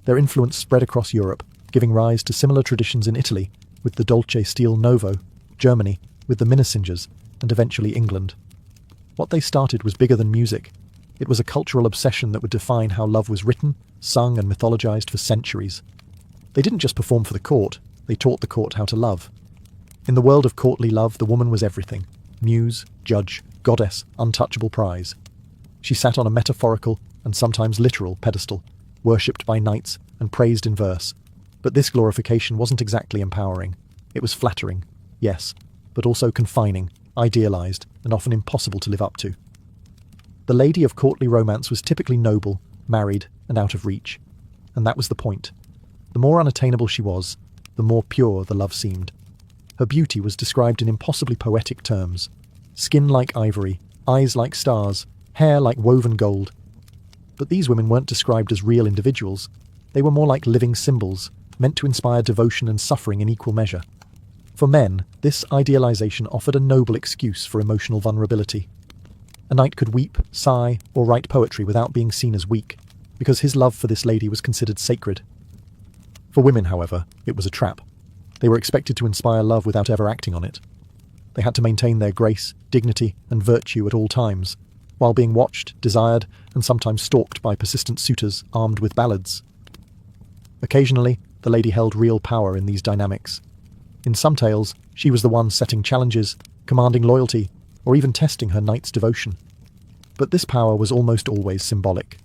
Their influence spread across Europe, giving rise to similar traditions in Italy, with the Dolce Stil Novo, Germany, with the Minnesingers, and eventually England. What they started was bigger than music. It was a cultural obsession that would define how love was written, sung, and mythologized for centuries. They didn't just perform for the court, they taught the court how to love. In the world of courtly love, the woman was everything: muse, judge, goddess, untouchable prize. She sat on a metaphorical, and sometimes literal, pedestal, worshipped by knights and praised in verse. But this glorification wasn't exactly empowering. It was flattering, yes, but also confining, idealized, and often impossible to live up to. The lady of courtly romance was typically noble, married, and out of reach. And that was the point. The more unattainable she was, the more pure the love seemed. Her beauty was described in impossibly poetic terms: skin like ivory, eyes like stars, hair like woven gold. But these women weren't described as real individuals. They were more like living symbols, meant to inspire devotion and suffering in equal measure. For men, this idealization offered a noble excuse for emotional vulnerability. A knight could weep, sigh, or write poetry without being seen as weak, because his love for this lady was considered sacred. For women, however, it was a trap. They were expected to inspire love without ever acting on it. They had to maintain their grace, dignity, and virtue at all times, while being watched, desired, and sometimes stalked by persistent suitors armed with ballads. Occasionally, the lady held real power in these dynamics. In some tales, she was the one setting challenges, commanding loyalty, or even testing her knight's devotion. But this power was almost always symbolic.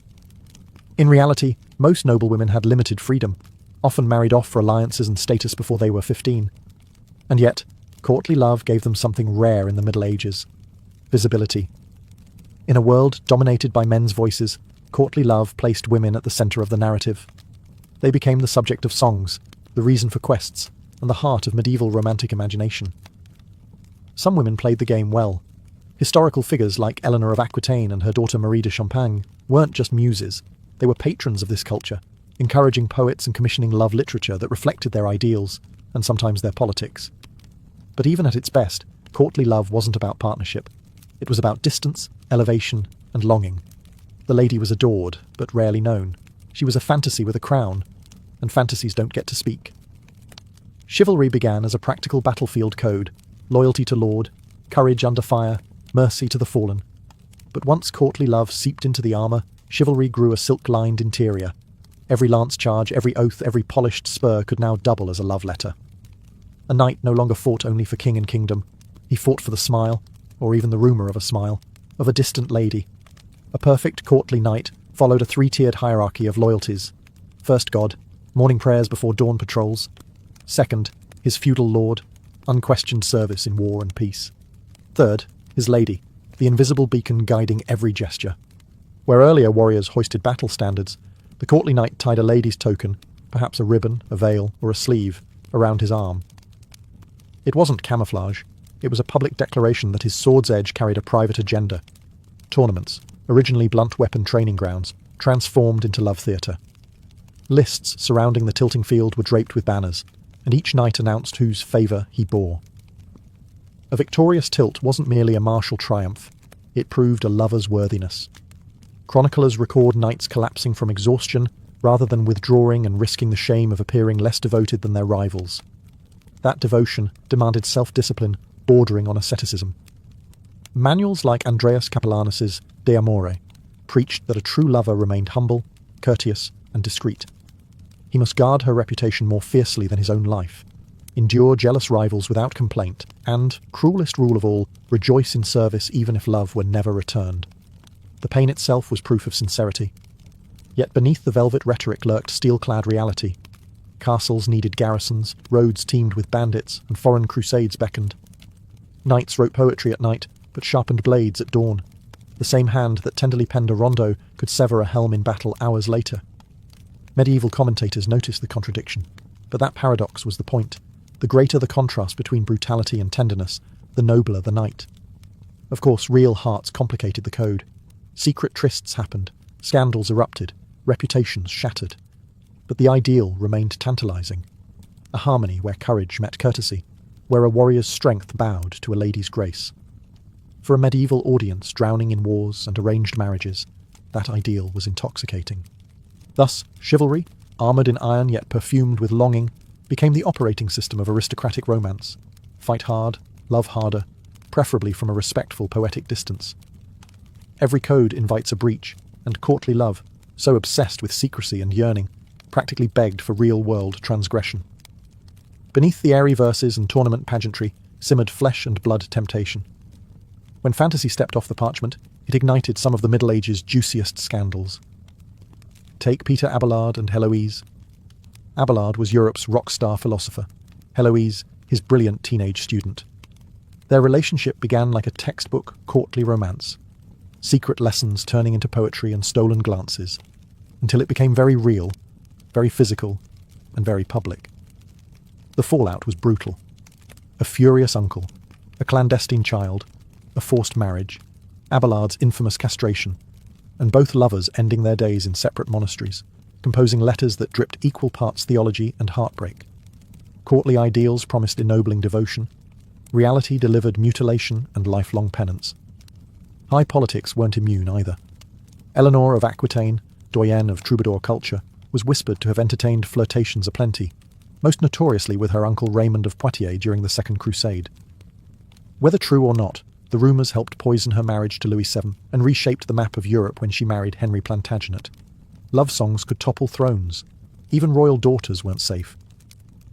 In reality, most noblewomen had limited freedom, often married off for alliances and status before they were 15. And yet, courtly love gave them something rare in the Middle Ages: visibility. In a world dominated by men's voices, courtly love placed women at the centre of the narrative. They became the subject of songs, the reason for quests, and the heart of medieval romantic imagination. Some women played the game well. Historical figures like Eleanor of Aquitaine and her daughter Marie de Champagne weren't just muses, they were patrons of this culture, encouraging poets and commissioning love literature that reflected their ideals, and sometimes their politics. But even at its best, courtly love wasn't about partnership. It was about distance, elevation, and longing. The lady was adored, but rarely known. She was a fantasy with a crown, and fantasies don't get to speak. Chivalry began as a practical battlefield code: loyalty to lord, courage under fire, mercy to the fallen. But once courtly love seeped into the armour, chivalry grew a silk-lined interior. Every lance charge, every oath, every polished spur could now double as a love letter. A knight no longer fought only for king and kingdom. He fought for the smile, or even the rumour of a smile, of a distant lady. A perfect courtly knight followed a three-tiered hierarchy of loyalties. First God, morning prayers before dawn patrols. Second, his feudal lord, unquestioned service in war and peace. Third, his lady, the invisible beacon guiding every gesture. Where earlier warriors hoisted battle standards, the courtly knight tied a lady's token, perhaps a ribbon, a veil, or a sleeve, around his arm. It wasn't camouflage. It was a public declaration that his sword's edge carried a private agenda. Tournaments, originally blunt weapon training grounds, transformed into love theatre. Lists surrounding the tilting field were draped with banners, and each knight announced whose favour he bore. A victorious tilt wasn't merely a martial triumph. It proved a lover's worthiness. Chroniclers record knights collapsing from exhaustion rather than withdrawing and risking the shame of appearing less devoted than their rivals. That devotion demanded self-discipline bordering on asceticism. Manuals like Andreas Capellanus's De Amore preached that a true lover remained humble, courteous, and discreet. He must guard her reputation more fiercely than his own life, endure jealous rivals without complaint, and, cruelest rule of all, rejoice in service even if love were never returned. The pain itself was proof of sincerity. Yet beneath the velvet rhetoric lurked steel-clad reality. Castles needed garrisons, roads teemed with bandits, and foreign crusades beckoned. Knights wrote poetry at night, but sharpened blades at dawn. The same hand that tenderly penned a rondo could sever a helm in battle hours later. Medieval commentators noticed the contradiction, but that paradox was the point. The greater the contrast between brutality and tenderness, the nobler the knight. Of course, real hearts complicated the code. Secret trysts happened, scandals erupted, reputations shattered. But the ideal remained tantalizing. A harmony where courage met courtesy, where a warrior's strength bowed to a lady's grace. For a medieval audience drowning in wars and arranged marriages, that ideal was intoxicating. Thus, chivalry, armoured in iron yet perfumed with longing, became the operating system of aristocratic romance. Fight hard, love harder, preferably from a respectful poetic distance. Every code invites a breach, and courtly love, so obsessed with secrecy and yearning, practically begged for real-world transgression. Beneath the airy verses and tournament pageantry simmered flesh and blood temptation. When fantasy stepped off the parchment, it ignited some of the Middle Age's juiciest scandals. Take Peter Abelard and Heloise. Abelard was Europe's rock-star philosopher, Heloise his brilliant teenage student. Their relationship began like a textbook courtly romance, secret lessons turning into poetry and stolen glances, until it became very real, very physical, and very public. The fallout was brutal. A furious uncle, a clandestine child, a forced marriage, Abelard's infamous castration, and both lovers ending their days in separate monasteries, composing letters that dripped equal parts theology and heartbreak. Courtly ideals promised ennobling devotion. Reality delivered mutilation and lifelong penance. High politics weren't immune either. Eleanor of Aquitaine, doyenne of troubadour culture, was whispered to have entertained flirtations aplenty, most notoriously with her uncle Raymond of Poitiers during the Second Crusade. Whether true or not, the rumours helped poison her marriage to Louis VII and reshaped the map of Europe when she married Henry Plantagenet. Love songs could topple thrones. Even royal daughters weren't safe.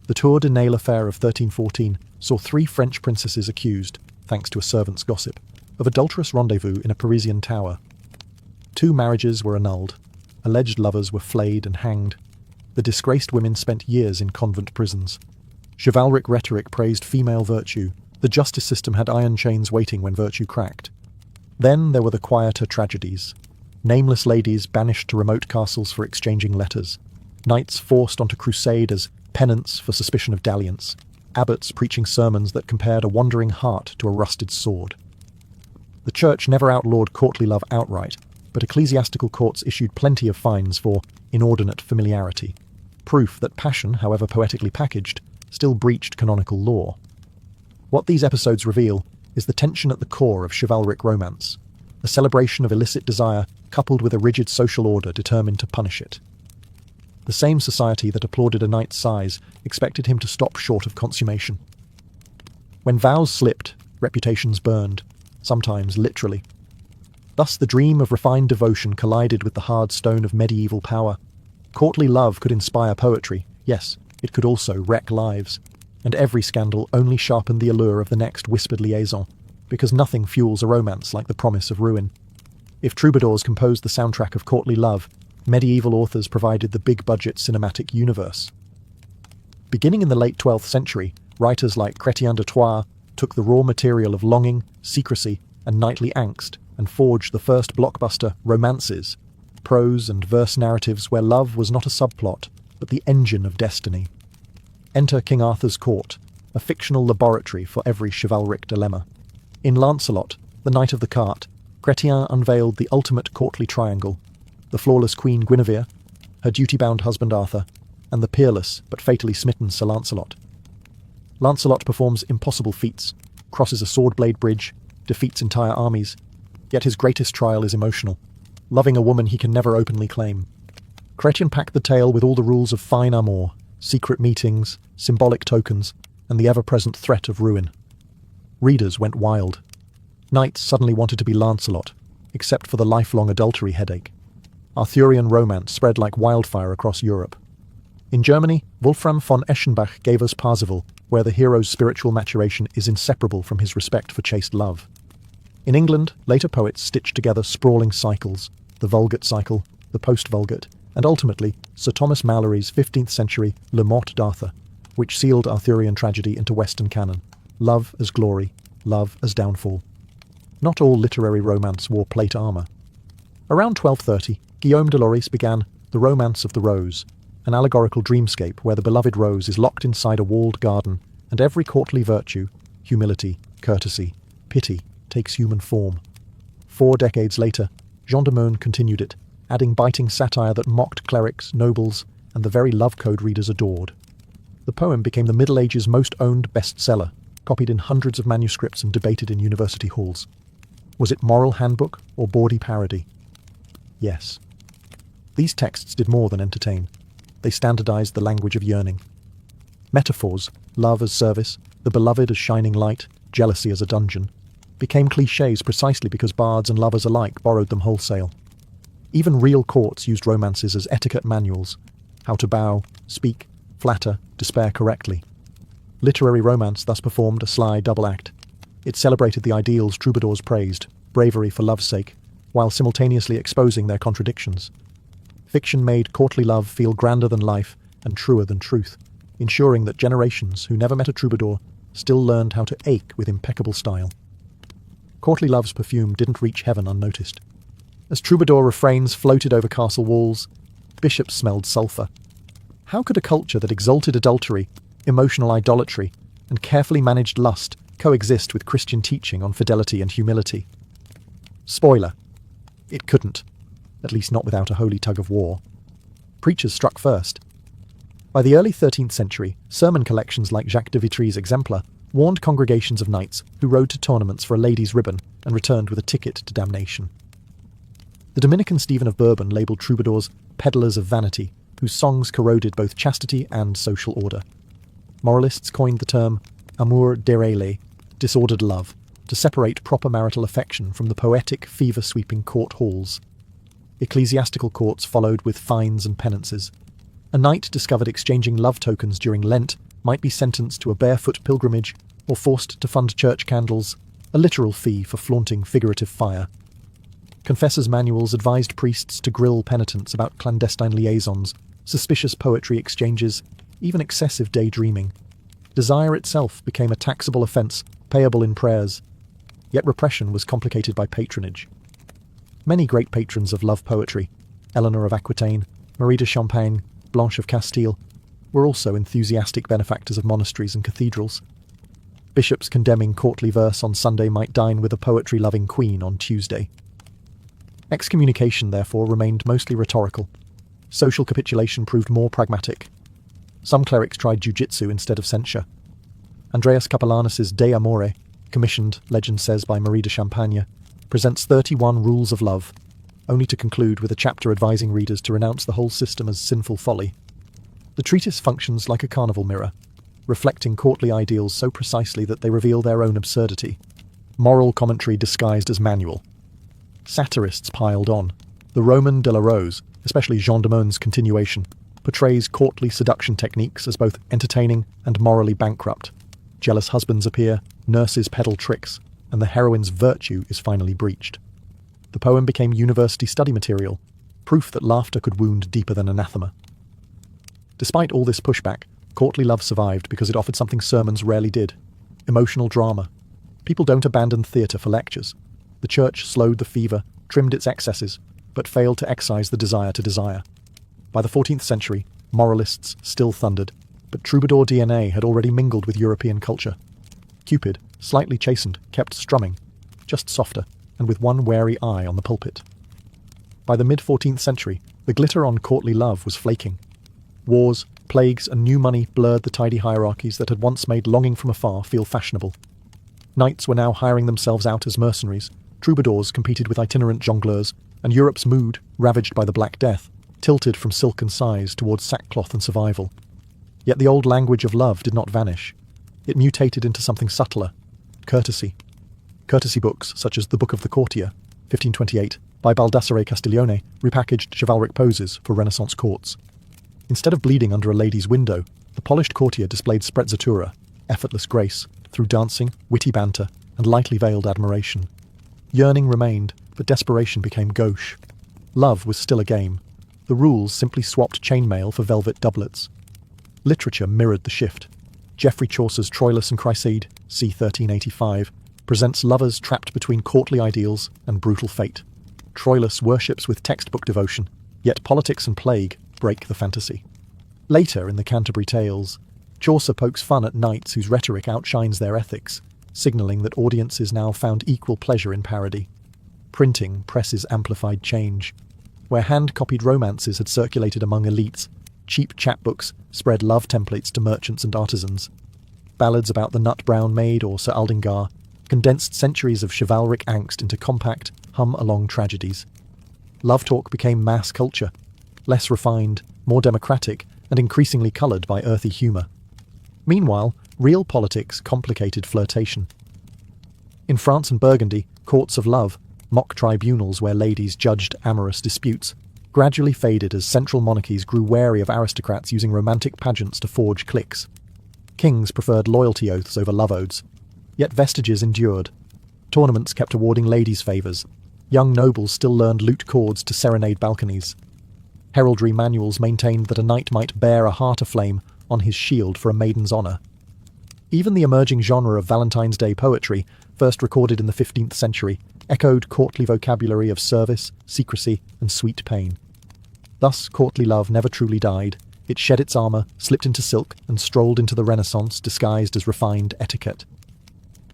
The Tour de Nesle affair of 1314 saw 3 French princesses accused, thanks to a servant's gossip, of adulterous rendezvous in a Parisian tower. 2 marriages were annulled. Alleged lovers were flayed and hanged. The disgraced women spent years in convent prisons. Chivalric rhetoric praised female virtue. The justice system had iron chains waiting when virtue cracked. Then there were the quieter tragedies. Nameless ladies banished to remote castles for exchanging letters. Knights forced onto crusade as penance for suspicion of dalliance. Abbots preaching sermons that compared a wandering heart to a rusted sword. The church never outlawed courtly love outright, but ecclesiastical courts issued plenty of fines for inordinate familiarity. Proof that passion, however poetically packaged, still breached canonical law. What these episodes reveal is the tension at the core of chivalric romance, a celebration of illicit desire coupled with a rigid social order determined to punish it. The same society that applauded a knight's size expected him to stop short of consummation. When vows slipped, reputations burned, sometimes literally. Thus the dream of refined devotion collided with the hard stone of medieval power. Courtly love could inspire poetry, yes, it could also wreck lives, and every scandal only sharpened the allure of the next whispered liaison, because nothing fuels a romance like the promise of ruin. If troubadours composed the soundtrack of courtly love, medieval authors provided the big-budget cinematic universe. Beginning in the late 12th century, writers like Chrétien de Troyes took the raw material of longing, secrecy, and knightly angst and forged the first blockbuster romances, prose and verse narratives where love was not a subplot, but the engine of destiny. Enter King Arthur's court, a fictional laboratory for every chivalric dilemma. In Lancelot, the Knight of the Cart, Chrétien unveiled the ultimate courtly triangle: the flawless Queen Guinevere, her duty-bound husband Arthur, and the peerless but fatally smitten Sir Lancelot. Lancelot performs impossible feats, crosses a sword-blade bridge, defeats entire armies, yet his greatest trial is emotional, loving a woman he can never openly claim. Chrétien packed the tale with all the rules of fine amour, secret meetings, symbolic tokens, and the ever-present threat of ruin. Readers went wild. Knights suddenly wanted to be Lancelot, except for the lifelong adultery headache. Arthurian romance spread like wildfire across Europe. In Germany, Wolfram von Eschenbach gave us Parzival, where the hero's spiritual maturation is inseparable from his respect for chaste love. In England, later poets stitched together sprawling cycles, the Vulgate cycle, the post-Vulgate, and ultimately Sir Thomas Malory's 15th century Le Morte d'Arthur, which sealed Arthurian tragedy into Western canon. Love as glory, love as downfall. Not all literary romance wore plate armour. Around 1230, Guillaume de Lorris began The Romance of the Rose, an allegorical dreamscape where the beloved rose is locked inside a walled garden, and every courtly virtue, humility, courtesy, pity, takes human form. 4 decades later, Jean de Meun continued it, adding biting satire that mocked clerics, nobles, and the very love code readers adored. The poem became the Middle Ages' most owned bestseller, copied in hundreds of manuscripts and debated in university halls. Was it moral handbook or bawdy parody? Yes. These texts did more than entertain. They standardized the language of yearning. Metaphors, love as service, the beloved as shining light, jealousy as a dungeon, became clichés precisely because bards and lovers alike borrowed them wholesale. Even real courts used romances as etiquette manuals: how to bow, speak, flatter, despair correctly. Literary romance thus performed a sly double act. It celebrated the ideals troubadours praised, bravery for love's sake, while simultaneously exposing their contradictions. Fiction made courtly love feel grander than life and truer than truth, ensuring that generations who never met a troubadour still learned how to ache with impeccable style. Courtly love's perfume didn't reach heaven unnoticed. As troubadour refrains floated over castle walls, bishops smelled sulphur. How could a culture that exalted adultery, emotional idolatry, and carefully managed lust coexist with Christian teaching on fidelity and humility? Spoiler: it couldn't, at least not without a holy tug-of-war. Preachers struck first. By the early 13th century, sermon collections like Jacques de Vitry's Exemplar warned congregations of knights who rode to tournaments for a lady's ribbon and returned with a ticket to damnation. The Dominican Stephen of Bourbon labelled troubadours peddlers of vanity, whose songs corroded both chastity and social order. Moralists coined the term amour dérêlé, disordered love, to separate proper marital affection from the poetic, fever-sweeping court halls. Ecclesiastical courts followed with fines and penances, A knight discovered exchanging love tokens during Lent might be sentenced to a barefoot pilgrimage or forced to fund church candles, a literal fee for flaunting figurative fire. Confessors' manuals advised priests to grill penitents about clandestine liaisons, suspicious poetry exchanges, even excessive daydreaming. Desire itself became a taxable offence, payable in prayers. Yet repression was complicated by patronage. Many great patrons of love poetry, Eleanor of Aquitaine, Marie de Champagne, Blanche of Castile, were also enthusiastic benefactors of monasteries and cathedrals. Bishops condemning courtly verse on Sunday might dine with a poetry-loving queen on Tuesday. Excommunication, therefore, remained mostly rhetorical. Social capitulation proved more pragmatic. Some clerics tried jiu-jitsu instead of censure. Andreas Capellanus's De Amore, commissioned, legend says, by Marie de Champagne, presents 31 rules of love, only to conclude with a chapter advising readers to renounce the whole system as sinful folly. The treatise functions like a carnival mirror, reflecting courtly ideals so precisely that they reveal their own absurdity. Moral commentary disguised as manual. Satirists piled on. The Roman de la Rose, especially Jean de Meun's continuation, portrays courtly seduction techniques as both entertaining and morally bankrupt. Jealous husbands appear, nurses peddle tricks, and the heroine's virtue is finally breached. The poem became university study material, proof that laughter could wound deeper than anathema. Despite all this pushback, courtly love survived because it offered something sermons rarely did: emotional drama. People don't abandon theatre for lectures. The church slowed the fever, trimmed its excesses, but failed to excise the desire to desire. By the 14th century, moralists still thundered, but troubadour DNA had already mingled with European culture. Cupid, slightly chastened, kept strumming, just softer, and with one wary eye on the pulpit. By the mid-14th century, the glitter on courtly love was flaking. Wars, plagues, and new money blurred the tidy hierarchies that had once made longing from afar feel fashionable. Knights were now hiring themselves out as mercenaries, troubadours competed with itinerant jongleurs, and Europe's mood, ravaged by the Black Death, tilted from silk and sighs towards sackcloth and survival. Yet the old language of love did not vanish. It mutated into something subtler: courtesy. Courtesy books, such as The Book of the Courtier, 1528, by Baldassare Castiglione, repackaged chivalric poses for Renaissance courts. Instead of bleeding under a lady's window, the polished courtier displayed sprezzatura, effortless grace, through dancing, witty banter, and lightly veiled admiration. Yearning remained, but desperation became gauche. Love was still a game. The rules simply swapped chainmail for velvet doublets. Literature mirrored the shift. Geoffrey Chaucer's Troilus and Chryseides, c. 1385, presents lovers trapped between courtly ideals and brutal fate. Troilus worships with textbook devotion, yet politics and plague break the fantasy. Later in the Canterbury Tales, Chaucer pokes fun at knights whose rhetoric outshines their ethics, signalling that audiences now found equal pleasure in parody. Printing presses amplified change. Where hand-copied romances had circulated among elites, cheap chapbooks spread love templates to merchants and artisans. Ballads about the nut-brown maid or Sir Aldingar condensed centuries of chivalric angst into compact, hum-along tragedies. Love talk became mass culture, less refined, more democratic, and increasingly coloured by earthy humour. Meanwhile, real politics complicated flirtation. In France and Burgundy, courts of love, mock tribunals where ladies judged amorous disputes, gradually faded as central monarchies grew wary of aristocrats using romantic pageants to forge cliques. Kings preferred loyalty oaths over love odes, yet vestiges endured. Tournaments kept awarding ladies' favours. Young nobles still learned lute chords to serenade balconies. Heraldry manuals maintained that a knight might bear a heart aflame on his shield for a maiden's honour. Even the emerging genre of Valentine's Day poetry, first recorded in the 15th century, echoed courtly vocabulary of service, secrecy, and sweet pain. Thus, courtly love never truly died. It shed its armour, slipped into silk, and strolled into the Renaissance disguised as refined etiquette.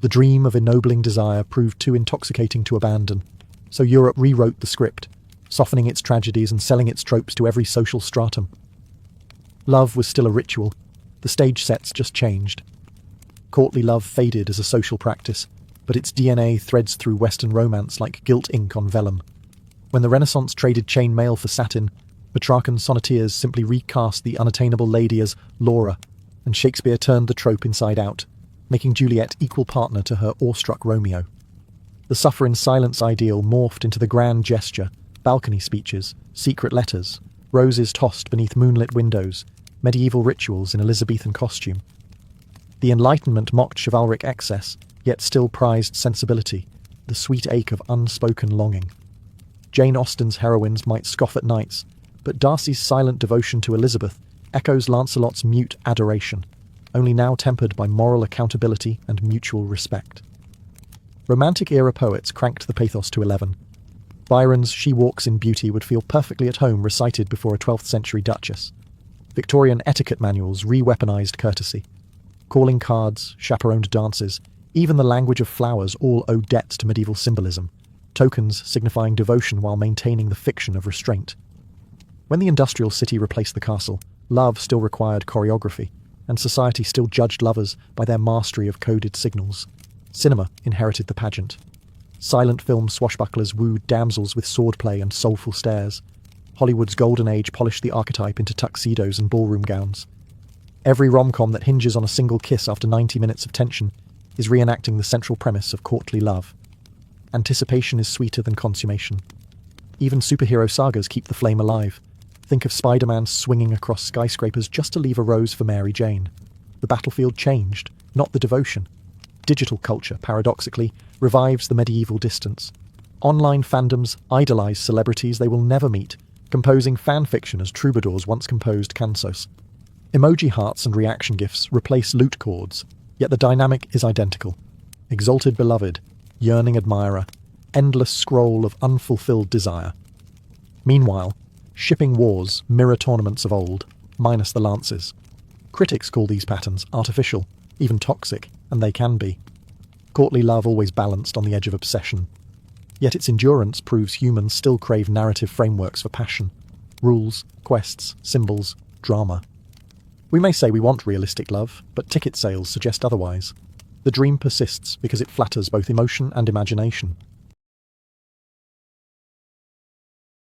The dream of ennobling desire proved too intoxicating to abandon, so Europe rewrote the script, softening its tragedies and selling its tropes to every social stratum. Love was still a ritual. The stage sets just changed. Courtly love faded as a social practice, but its DNA threads through Western romance like gilt ink on vellum. When the Renaissance traded chain mail for satin, Petrarchan sonneteers simply recast the unattainable lady as Laura, and Shakespeare turned the trope inside out, making Juliet equal partner to her awestruck Romeo. The suffer in silence ideal morphed into the grand gesture, balcony speeches, secret letters, roses tossed beneath moonlit windows, medieval rituals in Elizabethan costume. The Enlightenment mocked chivalric excess, yet still prized sensibility, the sweet ache of unspoken longing. Jane Austen's heroines might scoff at knights, but Darcy's silent devotion to Elizabeth echoes Lancelot's mute adoration, only now tempered by moral accountability and mutual respect. Romantic-era poets cranked the pathos to 11. Byron's She Walks in Beauty would feel perfectly at home recited before a 12th century duchess. Victorian etiquette manuals re-weaponized courtesy. Calling cards, chaperoned dances, even the language of flowers all owe debts to medieval symbolism, tokens signifying devotion while maintaining the fiction of restraint. When the industrial city replaced the castle, love still required choreography, and society still judged lovers by their mastery of coded signals. Cinema inherited the pageant. Silent film swashbucklers wooed damsels with swordplay and soulful stares. Hollywood's golden age polished the archetype into tuxedos and ballroom gowns. Every rom-com that hinges on a single kiss after 90 minutes of tension is reenacting the central premise of courtly love. Anticipation is sweeter than consummation. Even superhero sagas keep the flame alive. Think of Spider-Man swinging across skyscrapers just to leave a rose for Mary Jane. The battlefield changed, not the devotion. Digital culture, paradoxically, revives the medieval distance. Online fandoms idolize celebrities they will never meet, composing fan fiction as troubadours once composed cansos. Emoji hearts and reaction gifs replace lute chords, yet the dynamic is identical. Exalted beloved, yearning admirer, endless scroll of unfulfilled desire. Meanwhile, shipping wars mirror tournaments of old, minus the lances. Critics call these patterns artificial, even toxic, and they can be. Courtly love always balanced on the edge of obsession. Yet its endurance proves humans still crave narrative frameworks for passion. Rules, quests, symbols, drama. We may say we want realistic love, but ticket sales suggest otherwise. The dream persists because it flatters both emotion and imagination.